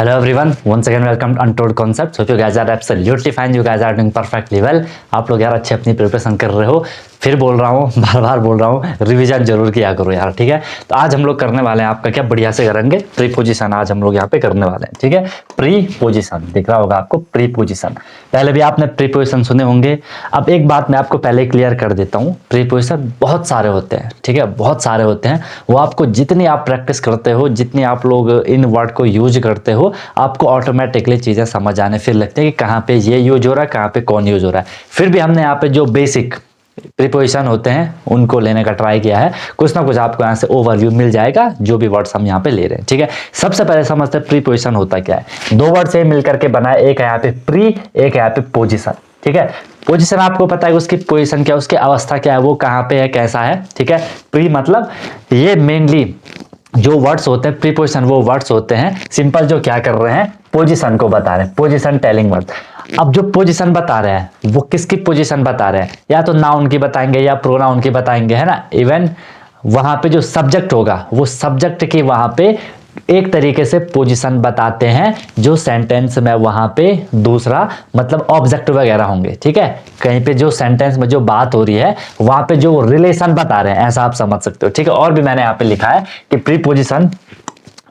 Hello everyone, once again welcome to Untold Concepts. Hope you guys are absolutely fine. You guys are doing perfectly well. आप लोग यार अच्छे अपनी preparation कर रहे हो. फिर बोल रहा हूँ, बार बार बोल रहा हूँ, रिवीजन जरूर किया करो यार, ठीक है. तो आज हम लोग करने वाले हैं आपका क्या बढ़िया से करेंगे प्रीपोजिशन. आज हम लोग यहाँ पे करने वाले हैं, ठीक है. प्रीपोजिशन दिख रहा होगा आपको, प्रीपोजिशन. पहले भी आपने प्रीपोजिशन सुने होंगे. अब एक बात मैं आपको पहले क्लियर कर देता हूँ, प्रीपोजिशन बहुत सारे होते हैं, ठीक है, बहुत सारे होते हैं. वो आपको जितनी आप प्रैक्टिस करते हो, जितनी आप लोग इन वर्ड को यूज करते हो, आपको ऑटोमेटिकली चीजें समझ आने फिर लगते हैं कि कहाँ पे ये यूज हो रहा है, कहाँ पे कौन यूज हो रहा है. फिर भी हमने यहाँ पे जो बेसिक प्रीपोजिशन होते हैं उनको लेने का ट्राई किया है. कुछ ना कुछ आपको यहाँ से ओवरव्यू मिल जाएगा जो भी वर्ड्स हम यहाँ पे ले रहे हैं, ठीक है. सबसे पहले समझते हैं प्रीपोजिशन होता क्या है. दो वर्ड से मिलकर के बना है, एक है यहाँ पे प्री, एक है यहाँ पे पोजिशन, ठीक है. पोजीशन आपको पता है उसकी पोजीशन क्या है, उसकी अवस्था क्या है, वो कहाँ पे है, कैसा है, ठीक है. प्री मतलब ये मेनली जो वर्ड्स होते हैं प्रीपोजिशन, वो वर्ड्स होते हैं सिंपल जो क्या कर रहे हैं, पोजीशन को बता रहे हैं, पोजीशन टेलिंग वर्ड. अब जो पोजीशन बता रहे हैं वो किसकी पोजीशन बता रहे हैं, या तो नाउन की बताएंगे या प्रोनाउन की बताएंगे, है ना. इवन वहां पे जो सब्जेक्ट होगा वो सब्जेक्ट की वहां पे एक तरीके से पोजीशन बताते हैं जो सेंटेंस में वहां पे दूसरा मतलब ऑब्जेक्ट वगैरह होंगे, ठीक है. कहीं पे जो सेंटेंस में जो बात हो रही है वहां पे जो रिलेशन बता रहे हैं, ऐसा आप समझ सकते हो, ठीक है. और भी मैंने यहाँ पे लिखा है कि प्रीपोजिशन,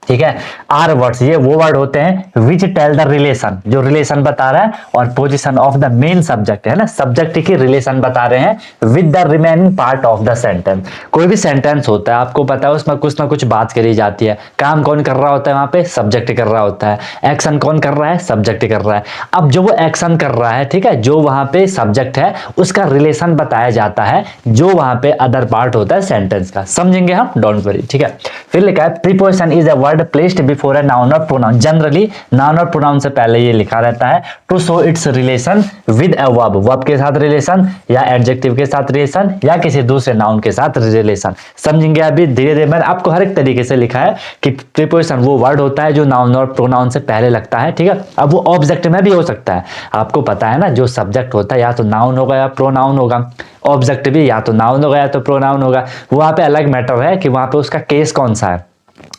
ठीक है, आर वर्ड्स, ये वो वर्ड होते हैं विच टेल द रिलेशन, जो रिलेशन बता रहा है, और position of the main subject, है ना, सब्जेक्ट की रिलेशन बता रहे हैं with the remaining part of the sentence. कोई भी सेंटेंस होता है आपको पता है उसमें कुछ ना कुछ बात करी जाती है. काम कौन कर रहा होता है वहां पे, सब्जेक्ट कर रहा होता है. एक्शन कौन कर रहा है, सब्जेक्ट कर रहा है. अब जो वो एक्शन कर रहा है, ठीक है, जो वहां पे सब्जेक्ट है उसका रिलेशन बताया जाता है जो वहां पे अदर पार्ट होता है सेंटेंस का. समझेंगे हम, डोंट वरी, ठीक है. फिर लिखा है preposition is a word placed before a noun or pronoun. Generally noun और प्रोनाउन से पहले ये लिखा रहता है to show its relation with a verb, verb के साथ रिलेशन या एडजेक्टिव के साथ रिलेशन या किसी दूसरे नाउन के साथ रिलेशन. समझेंगे अभी धीरे धीरे. मैंने आपको हर एक तरीके से लिखा है कि प्रीपोजिशन वो वर्ड होता है जो नाउन और प्रोनाउन से पहले लगता है, ठीक है. अब वो ऑब्जेक्ट में भी हो सकता है, आपको पता है ना, जो सब्जेक्ट होता है या तो नाउन होगा या प्रोनाउन होगा. ऑब्जेक्ट भी या तो नाउन होगा या तो प्रोनाउन होगा. वहां पे अलग मैटर है कि वहां पे उसका केस कौन सा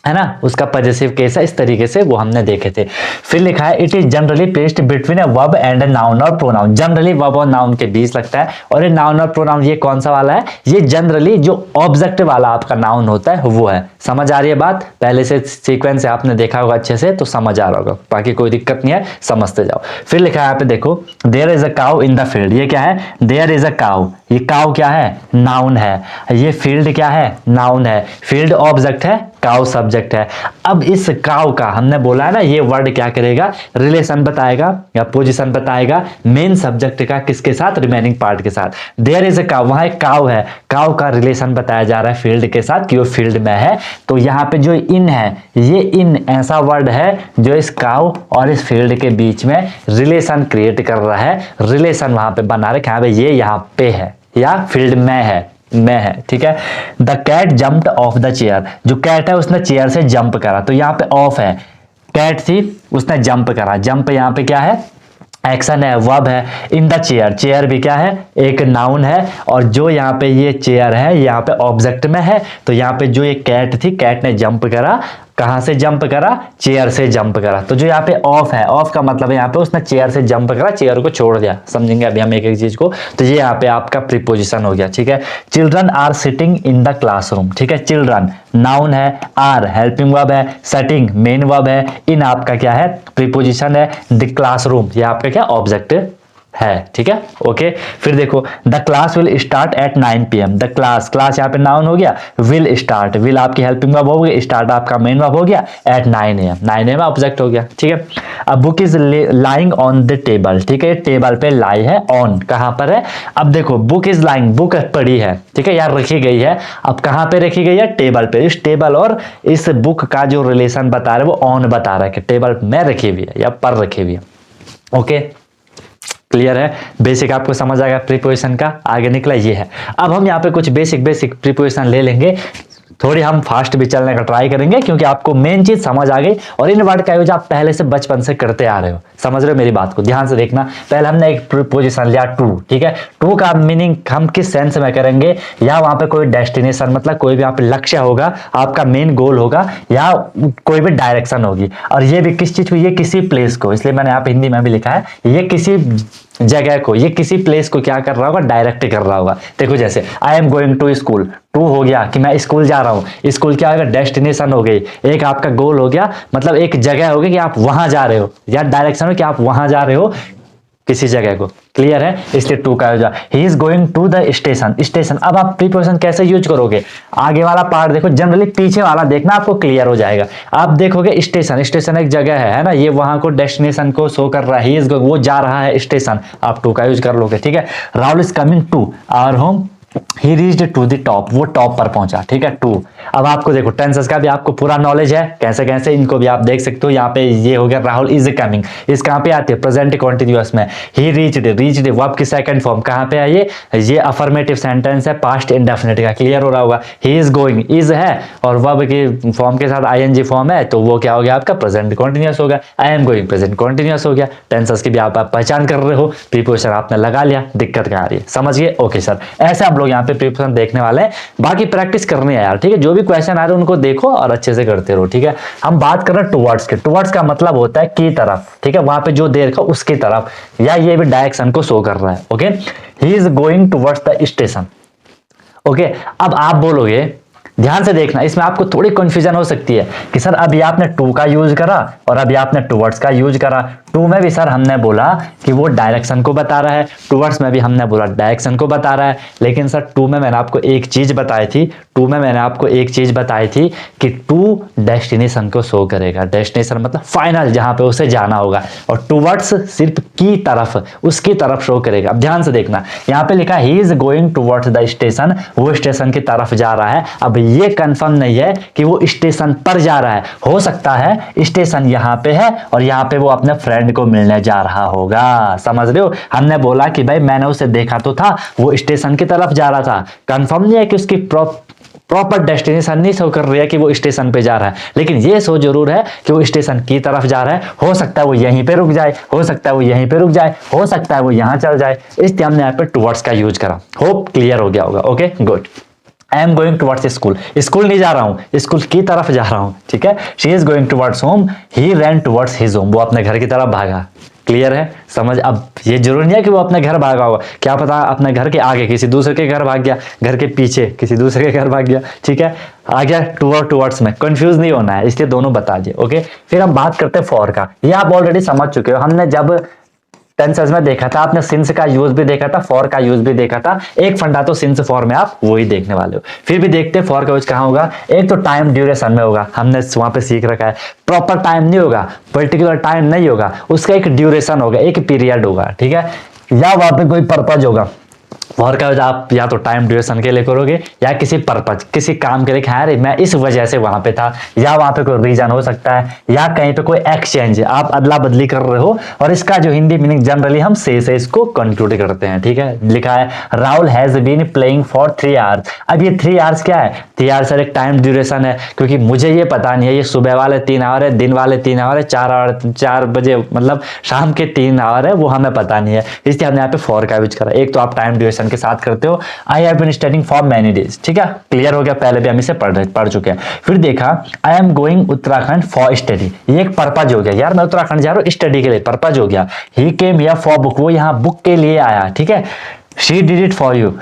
है ना, उसका पॉजिटिव केस है. इस तरीके से वो हमने देखे थे. फिर लिखा है it is generally placed between a verb and a noun और प्रोनाउन. जनरली वर्ब और नाउन के बीच लगता है. और ये नाउन और प्रोनाउन ये कौन सा वाला है, ये जनरली जो ऑब्जेक्ट वाला आपका नाउन होता है वो है. समझ आ रही है बात, पहले से सीक्वेंस आपने देखा होगा अच्छे से तो समझ आ रहा होगा, बाकी कोई दिक्कत नहीं है, समझते जाओ. फिर लिखा है यहाँ पे देखो, there is a cow in the field. ये क्या है, देयर इज अ काउ, ये काउ क्या है, नाउन है. ये फील्ड क्या है, नाउन है. फील्ड ऑब्जेक्ट है, काउ सब्जेक्ट है. अब इस काउ का हमने बोला है ना, ये वर्ड क्या करेगा, रिलेशन बताएगा या पोजीशन बताएगा मेन सब्जेक्ट का किसके साथ, रिमेनिंग पार्ट के साथ. देयर इज अ काउ, वहां एक काउ है, काउ का रिलेशन बताया जा रहा है फील्ड के साथ कि वो फील्ड में है. तो यहाँ पे जो इन है, ये इन ऐसा वर्ड है जो इस काउ और इस फील्ड के बीच में रिलेशन क्रिएट कर रहा है. रिलेशन वहां पे बना रहे, यहाँ पे ये यहाँ पे है या फील्ड में है, ठीक है. The cat jumped off the chair, जो कैट है उसने चेयर से जंप करा, तो यहाँ पे ऑफ है, कैट थी उसने जंप करा. जंप यहाँ पे क्या है, एक्शन है, वर्ब है. इन द चेयर, चेयर भी क्या है, एक नाउन है. और जो यहाँ पे ये चेयर है यहाँ पे ऑब्जेक्ट में है. तो यहाँ पे जो ये कैट थी, कैट ने जंप करा, कहां से जंप करा, चेयर से जंप करा. तो जो यहाँ पे ऑफ है, ऑफ का मतलब यहाँ पे उसने चेयर से जंप करा, चेयर को छोड़ दिया. समझेंगे अभी हम एक एक चीज को. तो ये यहाँ पे आपका प्रीपोजिशन हो गया, ठीक है. Children are sitting in the classroom, ठीक है. चिल्ड्रन नाउन है, आर हेल्पिंग वर्ब है, सिटिंग मेन वर्ब है, इन आपका क्या है, प्रीपोजिशन है. द क्लासरूम ये आपका क्या, ऑब्जेक्ट है, ठीक है. ओके. फिर देखो the class will start at 9 PM. The class, class यहाँ पे नाउन हो गया, विल स्टार्ट, विल आपकी हेल्पिंग वर्ब हो गई, स्टार्ट आपका मेन वर्ब हो गया. एट 9 AM, 9 AM ऑब्जेक्ट हो गया, ठीक है. अब book is lying on the table, ठीक है. टेबल पे लाई है, ऑन कहां पर है. अब देखो बुक इज लाइंग, बुक पड़ी है, ठीक है, यार रखी गई है. अब कहां पे रखी गई है, टेबल पे. इस टेबल और इस बुक का जो रिलेशन बता रहे वो ऑन बता रहा है कि टेबल में रखी हुई है या पर रखी हुई है. ओके, क्लियर है, बेसिक आपको समझ आएगा प्रीपोजिशन का. आगे निकला ये है. अब हम यहाँ पे कुछ बेसिक प्रीपोजिशन ले लेंगे. थोड़ी हम फास्ट भी चलने का ट्राई करेंगे क्योंकि आपको मेन चीज समझ आ गई, और इन वर्ड का यूज आप पहले से बचपन से करते आ रहे हो। समझ रहे हो मेरी बात को, ध्यान से देखना। पहले हमने एक पोजीशन लिया टू, ठीक है। टू का मीनिंग हम किस सेंस में करेंगे, या वहां पे कोई डेस्टिनेशन मतलब कोई भी यहाँ पे लक्ष्य होगा, आपका मेन गोल होगा, या कोई भी डायरेक्शन होगी। और ये भी किस चीज को, ये किसी प्लेस को, इसलिए मैंने यहाँ पे हिंदी में भी लिखा है, ये किसी जगह को, ये किसी प्लेस को क्या कर रहा होगा, डायरेक्ट कर रहा होगा। देखो जैसे I am going to school, to हो गया कि मैं स्कूल जा रहा हूं, स्कूल क्या होगा, डेस्टिनेशन हो गई, एक आपका गोल हो गया, मतलब एक जगह हो गई कि आप वहां जा रहे हो, या डायरेक्शन हो कि आप वहां जा रहे हो किसी जगह को। क्लियर है, इसलिए टू का use. He is going to the station, station. अब आप प्रीपोजिशन कैसे यूज करोगे, आगे वाला पार्ट देखो, जनरली पीछे वाला देखना, आपको क्लियर हो जाएगा। आप देखोगे स्टेशन, स्टेशन एक जगह है ना, ये वहां को डेस्टिनेशन को शो कर रहा है, ही इज गोइंग, वो जा रहा है स्टेशन, आप टू का यूज कर लोगे, ठीक है। Rahul is coming to our home, he reached to the top, वो टॉप पर पहुंचा, ठीक है, टू। अब आपको देखो टेंसेस का भी आपको पूरा नॉलेज है, कैसे कैसे इनको भी आप देख सकते हो। यहाँ पे ये हो गया राहुल इज कमिंग, इस कहां पे आती है, प्रेजेंट कॉन्टिन्यूअस में। ही रीच्ड, रीच्ड वर्ब की सेकंड फॉर्म कहां पे है, ये अफर्मेटिव सेंटेंस है, पास्ट इंडेफिनिट का, क्लियर हो रहा होगा। ही इज गोइंग, इज है और वर्ब की फॉर्म के साथ आईएनजी फॉर्म है, तो वो क्या हो गया आपका, प्रेजेंट कॉन्टिन्यूअस हो गया। आई एम गोइंग प्रेजेंट कॉन्टिन्यूअस हो गया। टेंसेस की भी आप पहचान कर रहे हो, प्रीपोजिशन आपने लगा लिया, दिक्कत क्या आ रही है, समझ गए, ओके सर। ऐसे आप लोग यहाँ पे प्रीपोजिशन देखने वाले हैं, बाकी प्रैक्टिस करनी है यार, ठीक है। जो भी क्वेश्चन आ रहे हैं उनको देखो और अच्छे से करते रहो, ठीक है। हम बात कर रहे हैं टुवर्ड्स के, टुवर्ड्स का मतलब होता है की तरफ, ठीक है, वहां पे जो देर का उसकी तरफ, या ये भी डायरेक्शन को शो कर रहा है, okay. He is going towards the station, okay. अब आप बोलोगे, ध्यान से देखना, इसमें आपको थोड़ी कंफ्यूजन हो सकती है कि सर अभी आपने टू का यूज करा और अभी आपने टुवर्ड्स का यूज करा। टू में भी सर हमने बोला कि वो डायरेक्शन को बता रहा है, टुवर्ड्स में भी हमने बोला डायरेक्शन को बता रहा है, लेकिन सर टू में मैंने आपको एक चीज बताई थी, टू में मैंने आपको एक चीज बताई थी कि टू डेस्टिनेशन को शो करेगा। डेस्टिनेशन मतलब फाइनल, जहां पे उसे जाना होगा, और टुवर्ड्स सिर्फ की तरफ, उसकी तरफ शो करेगा। अब ध्यान से देखना, यहाँ पे लिखा ही is going towards the station, वो स्टेशन की तरफ जा रहा है। अब ये कंफर्म नहीं है कि वो स्टेशन पर जा रहा है, हो सकता है स्टेशन यहाँ पे है और यहाँ पे वो अपने फ्रेंड को मिलने जा रहा होगा, समझ रहे हो। हमने बोला कि भाई मैंने उसे देखा तो था, वो स्टेशन की तरफ जा रहा था, कंफर्म नहीं है कि उसकी प्रॉपर डेस्टिनेशन नहीं शो कर रही है कि वो स्टेशन पे जा रहा है, लेकिन ये शो जरूर है कि वो स्टेशन की तरफ जा रहा है। हो सकता है वो यहीं पे रुक जाए, हो सकता है वो यहीं पे रुक जाए, हो सकता है वो यहां चल जाए, इसलिए हमने यहाँ पे टुवर्ड्स का यूज करा। होप क्लियर हो गया होगा, okay good. I am going towards school, school नहीं जा रहा हूं, स्कूल की तरफ जा रहा हूं, ठीक है। She is going towards home, he ran towards his home, वो अपने घर की तरफ भागा। क्लियर है, समझ। अब ये जरूरी नहीं है कि वो अपने घर भागा होगा, क्या पता अपने घर के आगे किसी दूसरे के घर भाग गया, घर के पीछे किसी दूसरे के घर भाग गया, ठीक है। आ गया टुवर्ड्स में, कंफ्यूज नहीं होना है, इसलिए दोनों बता दिए, ओके। फिर हम बात करते हैं फॉर का, ये आप ऑलरेडी समझ चुके हो, हमने जब टेंसेस में देखा था, आपने सिंस का यूज भी देखा था, फॉर का यूज भी देखा था। एक फंडा तो सिंस फॉर में आप वही देखने वाले हो। फिर भी देखते हैं फॉर का यूज कहां होगा। एक तो टाइम ड्यूरेशन में होगा, हमने वहां पे सीख रखा है, प्रॉपर टाइम नहीं होगा, पर्टिकुलर टाइम नहीं होगा, उसका एक ड्यूरेशन होगा, एक पीरियड होगा, ठीक है, या वहां पे कोई पर्पज होगा। फॉर का यूज आप या तो टाइम ड्यूरेशन के लिए करोगे, या किसी पर्पज, किसी काम के लिए, अरे मैं इस वजह से वहां पे था, या वहां पे कोई रीजन हो सकता है, या कहीं पे कोई एक्सचेंज, आप अदला बदली कर रहे हो। और इसका जो हिंदी मीनिंग जनरली हम से इसको कंक्लूड करते हैं, ठीक है। लिखा है Rahul has been playing for 3 hours. अब ये 3 आवर्स क्या है, 3 आवर्स एक टाइम ड्यूरेशन है, क्योंकि मुझे ये पता नहीं है ये सुबह वाले 3 आवर है, दिन वाले 3 आवर है, 4 आवर 4 बजे मतलब शाम के 3 आवर है, वो हमें पता नहीं है, इसलिए हमने यहाँ पे फॉर का यूज करा। एक तो आप टाइम ड्यूरेशन के साथ करते हो, I have been studying for many days, ठीक है, क्लियर हो गया, पहले भी हम इसे पढ़ चुके हैं। फिर देखा आई am going Uttarakhand for study, ये एक पर्पज हो गया, यार मैं उत्तराखंड जा रहा हूँ स्टडी के लिए, पर्पज हो गया। ही केम हियर फॉर बुक, वो यहाँ बुक के लिए आया, ठीक है। She did it for you,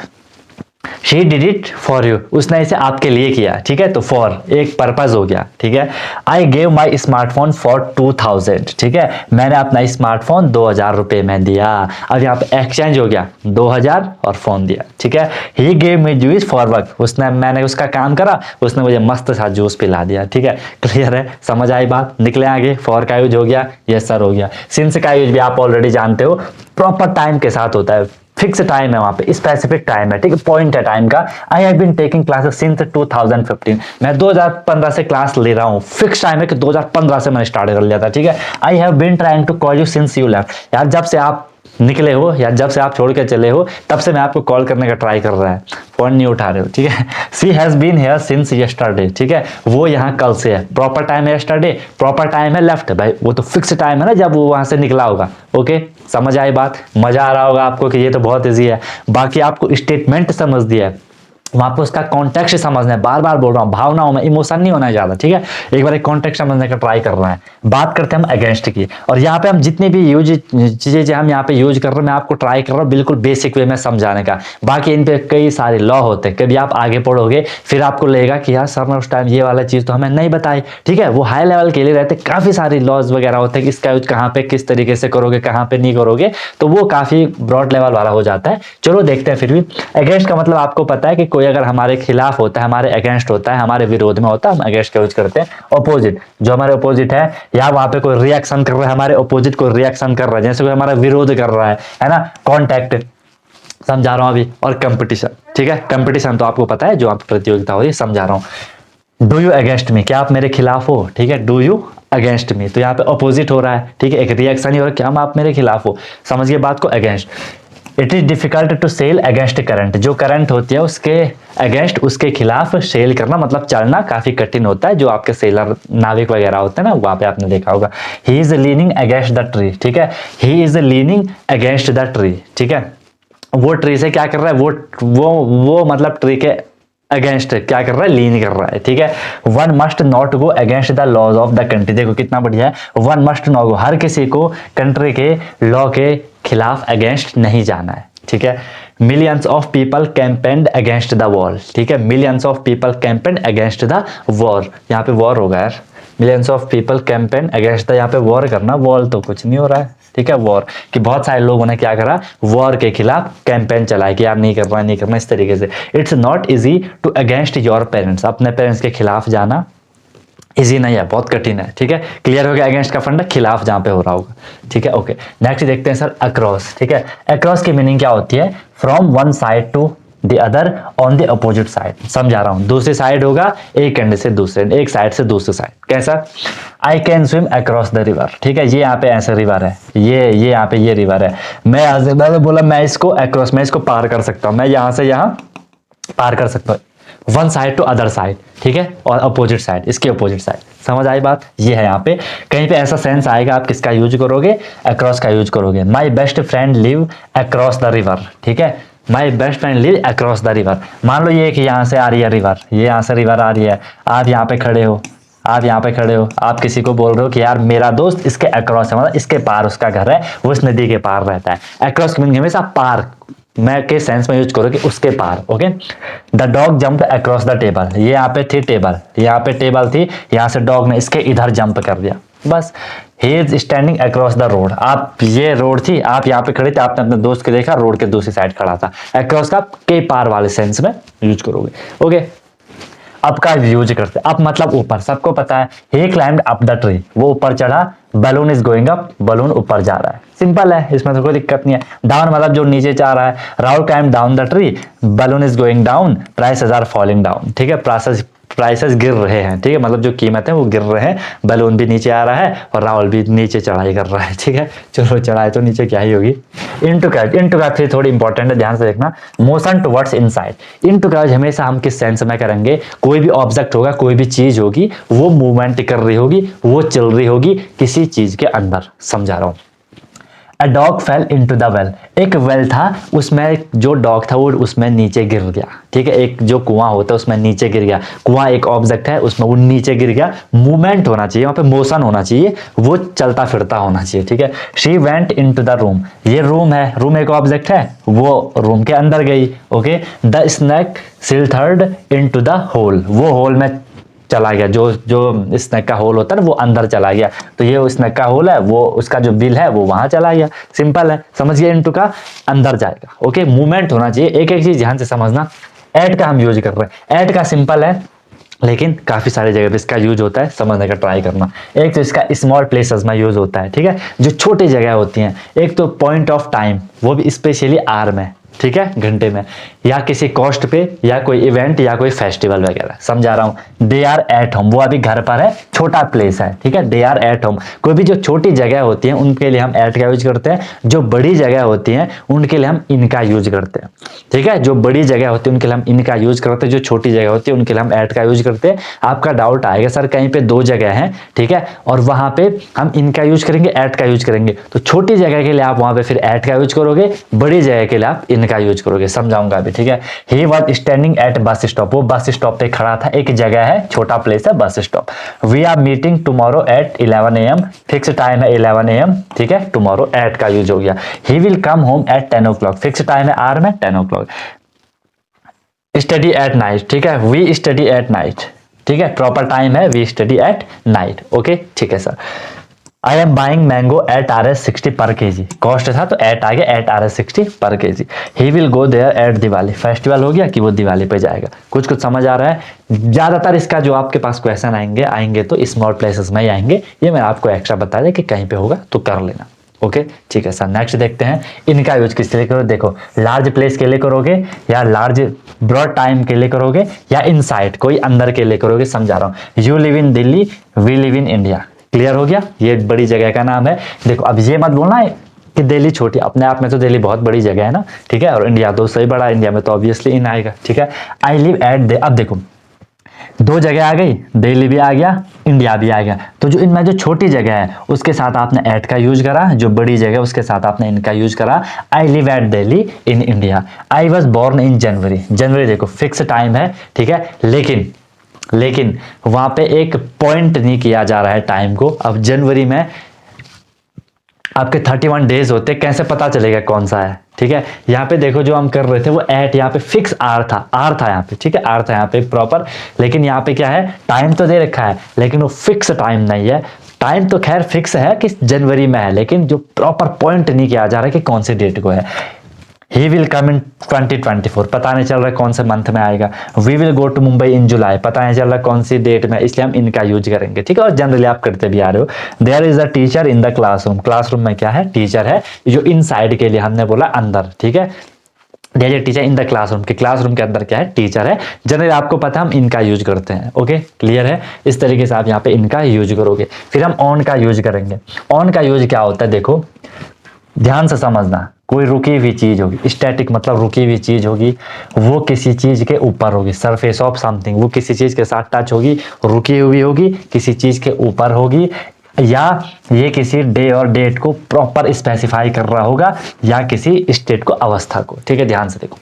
she did it for you, उसने इसे आपके लिए किया, ठीक है, तो फॉर एक पर्पज हो गया, ठीक है। I gave my smartphone for 2000, ठीक है, मैंने अपना स्मार्टफोन 2000 रुपए में दिया। अब यहाँ पे एक्सचेंज हो गया, 2000 और फोन दिया, ठीक है। He gave me juice for work, उसने, मैंने उसका काम करा, उसने मुझे मस्त सा जूस पिला दिया, ठीक है। क्लियर है, समझ आई बात, निकले आगे। फॉर का यूज हो गया, यस सर हो गया। सिंस का यूज भी आप ऑलरेडी जानते हो, प्रॉपर टाइम के साथ होता है, फिक्स टाइम है, वहां पे स्पेसिफिक टाइम है, ठीक है, पॉइंट है टाइम का। I have been taking classes since 2015, मैं 2015 से क्लास ले रहा हूँ, फिक्स टाइम है कि 2015 से मैंने स्टार्ट कर लिया था, ठीक है। I have been trying to call you since you left, यार जब से आप निकले हो या जब से आप छोड़ के चले हो तब से मैं आपको कॉल करने का ट्राई कर रहा है, फोन नहीं उठा रहे हो, ठीक है। She has been here since yesterday, ठीक है, वो यहाँ कल से है। प्रॉपर टाइम है यस्टरडे, प्रॉपर टाइम है लेफ्ट, भाई वो तो फिक्स टाइम है ना जब वो वहां से निकला होगा। ओके, समझ आई बात, मजा आ रहा होगा आपको कि ये तो बहुत ईजी है। बाकी आपको स्टेटमेंट समझ दिया है, वहां पर उसका कॉन्टेक्स्ट समझना है। बार बार बोल रहा हूँ, भावनाओं में इमोशन नहीं होना है ज्यादा, ठीक है। एक बार एक कॉन्टेक्स्ट समझने का ट्राई कर रहा है। बात करते हैं हम अगेंस्ट की, और यहाँ पे हम जितनी भी यूज चीजें हम यहाँ पे यूज कर रहे हैं, मैं आपको ट्राई कर रहा हूँ बिल्कुल बेसिक वे में समझाने का। बाकी इन पे कई सारे लॉ होते हैं, कभी आप आगे पढ़ोगे फिर आपको लगेगा कि यार सर ने उस टाइम ये वाला चीज तो हमें नहीं बताई, ठीक है। वो हाई लेवल के लिए रहते, काफी सारे लॉज वगैरह होते हैं कि इसका यूज कहाँ पे किस तरीके से करोगे, कहाँ पे नहीं करोगे, तो वो काफी ब्रॉड लेवल वाला हो जाता है। चलो देखते हैं। फिर भी अगेंस्ट का मतलब आपको पता है कि कोई अगर हमारे खिलाफ होता है, हमारे अगेंस्ट होता है, हमारे विरोध में होता है, हम अगेंस्ट का यूज करते हैं। ऑपोजिट, जो हमारे ऑपोजिट है, या वहां पे कोई रिएक्शन कर रहा है, हमारे ऑपोजिट को रिएक्शन कर रहा है, जैसे कोई हमारा विरोध कर रहा है ना, कॉन्टैक्ट समझा रहा हूं अभी। और कंपटीशन, ठीक है, कंपटीशन तो आपको पता है जो आप प्रतियोगिता हो रही है, समझा रहा हूं। डू यू अगेंस्ट मी, क्या आप मेरे खिलाफ हो, ठीक है। डू यू अगेंस्ट मी, तो यहाँ पे ऑपोजिट हो रहा है, ठीक है, एक रिएक्शन ही हो रहा है, क्या आप मेरे खिलाफ हो, समझिए बात को। Against, it is difficult to sail against current, जो करंट होती है उसके अगेंस्ट, उसके खिलाफ सेल करना मतलब चलना काफी कठिन होता है। जो आपके सेलर नाविक वगैरह होते हैं ना, वहां पे आपने देखा होगा। He is leaning against the tree, ठीक है, he is leaning against the tree, ठीक है। वो ट्री से क्या कर रहा है, वो मतलब ट्री के अगेंस्ट क्या कर रहा है, लीन कर रहा है, ठीक है। One must not go against the laws of the country, देखो कितना बढ़िया है। वन मस्ट नॉट गो, हर किसी को कंट्री के लॉ के खिलाफ अगेंस्ट नहीं जाना है, ठीक है। Millions of people campaigned against the war, ठीक है, millions of people campaigned against the war, यहाँ पे वॉर होगा यार। Millions of people campaign against the, यहाँ पे वॉर करना, वॉर तो कुछ नहीं हो रहा है, ठीक है। वॉर कि बहुत सारे लोगों ने क्या करा, वॉर के खिलाफ कैंपेन चलाया कि यार नहीं करना, नहीं करना, इस तरीके से। It's not easy to against your parents, अपने पेरेंट्स के खिलाफ जाना इजी नहीं है, बहुत कठिन है, ठीक है। क्लियर हो गया, अगेंस्ट का फंडा खिलाफ जहां पे हो रहा होगा, ठीक है। ओके, नेक्स्ट देखते हैं सर अक्रॉस, ठीक है। अक्रॉस की मीनिंग क्या होती है, from one side to the other on the opposite side, समझा रहा हूं। दूसरी साइड होगा एक एंड से दूसरे, एक साइड से दूसरी साइड, कैसा। I can swim across the river, ठीक है, ये यहाँ पे ऐसा रिवर है, ये यहाँ पे ये रिवर है, मैंने बोला मैं इसको अक्रॉस, मैं इसको पार कर सकता हूँ, मैं यहाँ से यहाँ पार कर सकता हूँ, one side to other side, ठीक है, और अपोजिट साइड, इसके अपोजिट साइड, समझ आई बात। ये है यहाँ पे कहीं पे ऐसा सेंस आएगा, आप किसका यूज करोगे, अक्रॉस का यूज करोगे। My best friend live across the river, ठीक है, my best friend live across the river. मान लो ये कि यहाँ से आ रही है रिवर, ये यहाँ से रिवर आ रही है, आप यहाँ पे खड़े हो, आप यहाँ पे खड़े हो, आप किसी को बोल रहे हो कि यार मेरा दोस्त इसके अक्रॉस है, मतलब इसके पार उसका घर है, वो इस नदी के पार रहता है। अक्रॉस की मीनिंग हमेशा पार मैं के सेंस में यूज करो कि उसके पार, okay. The dog jump across the table, ये यहाँ पे थी टेबल, यहाँ पे टेबल थी, यहाँ से डॉग ने इसके इधर जंप कर दिया, बस। He is standing across the road, आप ये रोड थी, आप यहाँ पे खड़े थे, आपने अपने दोस्त को देखा, रोड के दूसरी साइड खड़ा था। अक्रॉस का के पार वाले सेंस में यूज करोगे, ओके। अप का यूज करते, अप मतलब ऊपर, सबको पता है। ही क्लाइम्ड अप द ट्री, वो ऊपर चढ़ा, balloon is going up, balloon ऊपर जा रहा है, सिंपल है, इसमें तो कोई दिक्कत नहीं है। डाउन मतलब जो नीचे जा रहा है। Rahul climbed down the tree, balloon is going down, prices are falling down, ठीक है, प्राइसेस गिर रहे हैं, ठीक है, मतलब जो कीमत है वो गिर रहे हैं, बलून भी नीचे आ रहा है और राहुल भी नीचे चढ़ाई कर रहा है, ठीक है। चलो चढ़ाई तो नीचे क्या ही होगी। इनटू कैच थोड़ी इंपॉर्टेंट है, ध्यान से देखना। Motion towards inside, into catch हमेशा हम किस सेंस में करेंगे, कोई भी ऑब्जेक्ट होगा, कोई भी चीज होगी, वो मूवमेंट कर रही होगी, वो चल रही होगी किसी चीज के अंदर, समझा रहा हूं। A dog fell into the well, एक वेल था, उसमें जो डॉग था वो उसमें नीचे गिर गया, ठीक है, एक जो कुआं होता है उसमें नीचे गिर गया। कुआं एक ऑब्जेक्ट है, उसमें वो नीचे गिर गया, मूवमेंट होना चाहिए, वहां पे मोशन होना चाहिए, वो चलता फिरता होना चाहिए, ठीक है। She went into the room, ये रूम है, रूम एक ऑब्जेक्ट है, वो रूम के अंदर गई, okay. The snake slithered into the hole, वो होल में चला गया, जो स्नैक का होल होता है ना वो अंदर चला गया, तो ये स्नैक का होल है, वो उसका जो बिल है वो वहां चला गया, सिंपल है, समझिए। इनटू का अंदर जाएगा, ओके। मूवमेंट होना चाहिए, एक एक चीज ध्यान से समझना। ऐड का हम यूज कर रहे हैं, ऐड का सिंपल है लेकिन काफी सारी जगह पे इसका यूज होता है, समझने का ट्राई करना। एक तो इसका स्मॉल प्लेसेस में यूज होता है, ठीक है, जो छोटी जगह होती हैं। एक तो पॉइंट ऑफ टाइम, वो भी स्पेशली आर में, ठीक है, घंटे में, या किसी कॉस्ट पे, या कोई इवेंट, या कोई फेस्टिवल वगैरह। समझा रहा हूँ। दे आर एट होम, वो अभी घर पर है, छोटा प्लेस है, ठीक है। दे आर एट होम, कोई भी जो छोटी जगह होती है उनके लिए हम एट का यूज करते हैं, जो बड़ी जगह होती है उनके लिए हम इनका यूज करते हैं, ठीक है। जो बड़ी जगह होती है उनके लिए हम इनका यूज करते हैं, जो छोटी जगह होती है उनके लिए हम एट का यूज करते हैं। आपका डाउट आएगा सर कहीं पे दो जगह है, ठीक है, और वहां पे हम इनका यूज करेंगे, एट का यूज करेंगे, तो छोटी जगह के लिए आप वहां पे फिर एट का यूज करोगे, बड़ी जगह के लिए आप इनका यूज करोगे। समझाऊंगा अभी, ठीक है। He was standing at bus stop, वो बस स्टॉप पे खड़ा था, एक जगह है, छोटा प्लेस है, bus stop. We are meeting tomorrow at 11 AM, fix time है 11 AM, ठीक है। टुमारो एट का यूज हो गया। He will come home at 10 o'clock, fix time है आर में 10 o'clock। स्टडी एट नाइट, ठीक है, वी स्टडी एट नाइट, ठीक है, प्रॉपर टाइम है we study at night, okay, ठीक है sir. I am buying mango at RS60 per KG, cost था तो एट आ गया, at RS60 per kg. He will go there at Diwali, festival हो गया कि वो दिवाली पे जाएगा। कुछ कुछ समझ आ रहा है। ज्यादातर इसका जो आपके पास क्वेश्चन आएंगे तो स्मॉल प्लेसेस में ही आएंगे, ये मैं आपको एक्स्ट्रा बता दें कि कहीं पे होगा तो कर लेना, ओके, ठीक है सर। नेक्स्ट देखते हैं इनका यूज किस लिए करो। देखो, लार्ज प्लेस के लिए करोगे, या लार्ज ब्रॉड टाइम के लिए करोगे, या इनसाइड कोई अंदर के लिए करोगे। समझा रहा हूँ। You live in Delhi, we live in India, clear हो गया, ये बड़ी जगह का नाम है। देखो अब ये मत बोलना है कि दिल्ली छोटी, अपने आप में तो दिल्ली बहुत बड़ी जगह है ना, ठीक है, और इंडिया तो सही बड़ा, इंडिया में तो ऑब्वियसली इन आएगा, ठीक है। आई लिव एट, अब देखो दो जगह आ गई, दिल्ली भी आ गया, इंडिया भी आ गया, तो जो इनमें जो छोटी जगह है उसके साथ आपने एट का यूज करा, जो बड़ी जगह उसके साथ आपने इनका यूज करा। I live at Delhi in India. I was born in January, जनवरी देखो फिक्स टाइम है, ठीक है, लेकिन वहां पे एक पॉइंट नहीं किया जा रहा है टाइम को। अब जनवरी में आपके 31 डेज होते, कैसे पता चलेगा कौन सा है, ठीक है। यहाँ पे देखो जो हम कर रहे थे वो एट, यहाँ पे फिक्स आर था यहाँ पे, ठीक है, आर था यहाँ पे प्रॉपर, लेकिन यहाँ पे क्या है, टाइम तो दे रखा है लेकिन वो फिक्स टाइम नहीं है। टाइम तो खैर फिक्स है कि जनवरी में है, लेकिन जो प्रॉपर पॉइंट नहीं किया जा रहा है कि कौन से डेट को है। ही विल कम इन 2024, पता नहीं चल रहा है कौन से मंथ में आएगा। We will go to Mumbai in July, पता नहीं चल रहा है कौन सी डेट में, इसलिए हम इनका यूज करेंगे, ठीक है। और जनरली आप करते भी आ रहे हो। There is a teacher in the classroom, classroom में क्या है, टीचर है, जो इनसाइड के लिए हमने बोला अंदर, ठीक है। There is teacher in the classroom, के क्लासरूम के अंदर क्या है, टीचर है। जनरली आपको पता है हम इनका यूज करते हैं, ओके, क्लियर है। इस तरीके से आप यहाँ पे इनका यूज करोगे। फिर हम ऑन का यूज करेंगे। ऑन का यूज क्या होता है, देखो ध्यान से समझना, कोई रुकी हुई चीज होगी, स्टैटिक मतलब रुकी हुई चीज होगी, वो किसी चीज के ऊपर होगी, सरफेस ऑफ समथिंग, वो किसी चीज के साथ टच होगी, रुकी हुई होगी, किसी चीज के ऊपर होगी, या ये किसी डे और डेट को प्रॉपर स्पेसिफाई कर रहा होगा, या किसी स्टेट को, अवस्था को, ठीक है। ध्यान से देखो,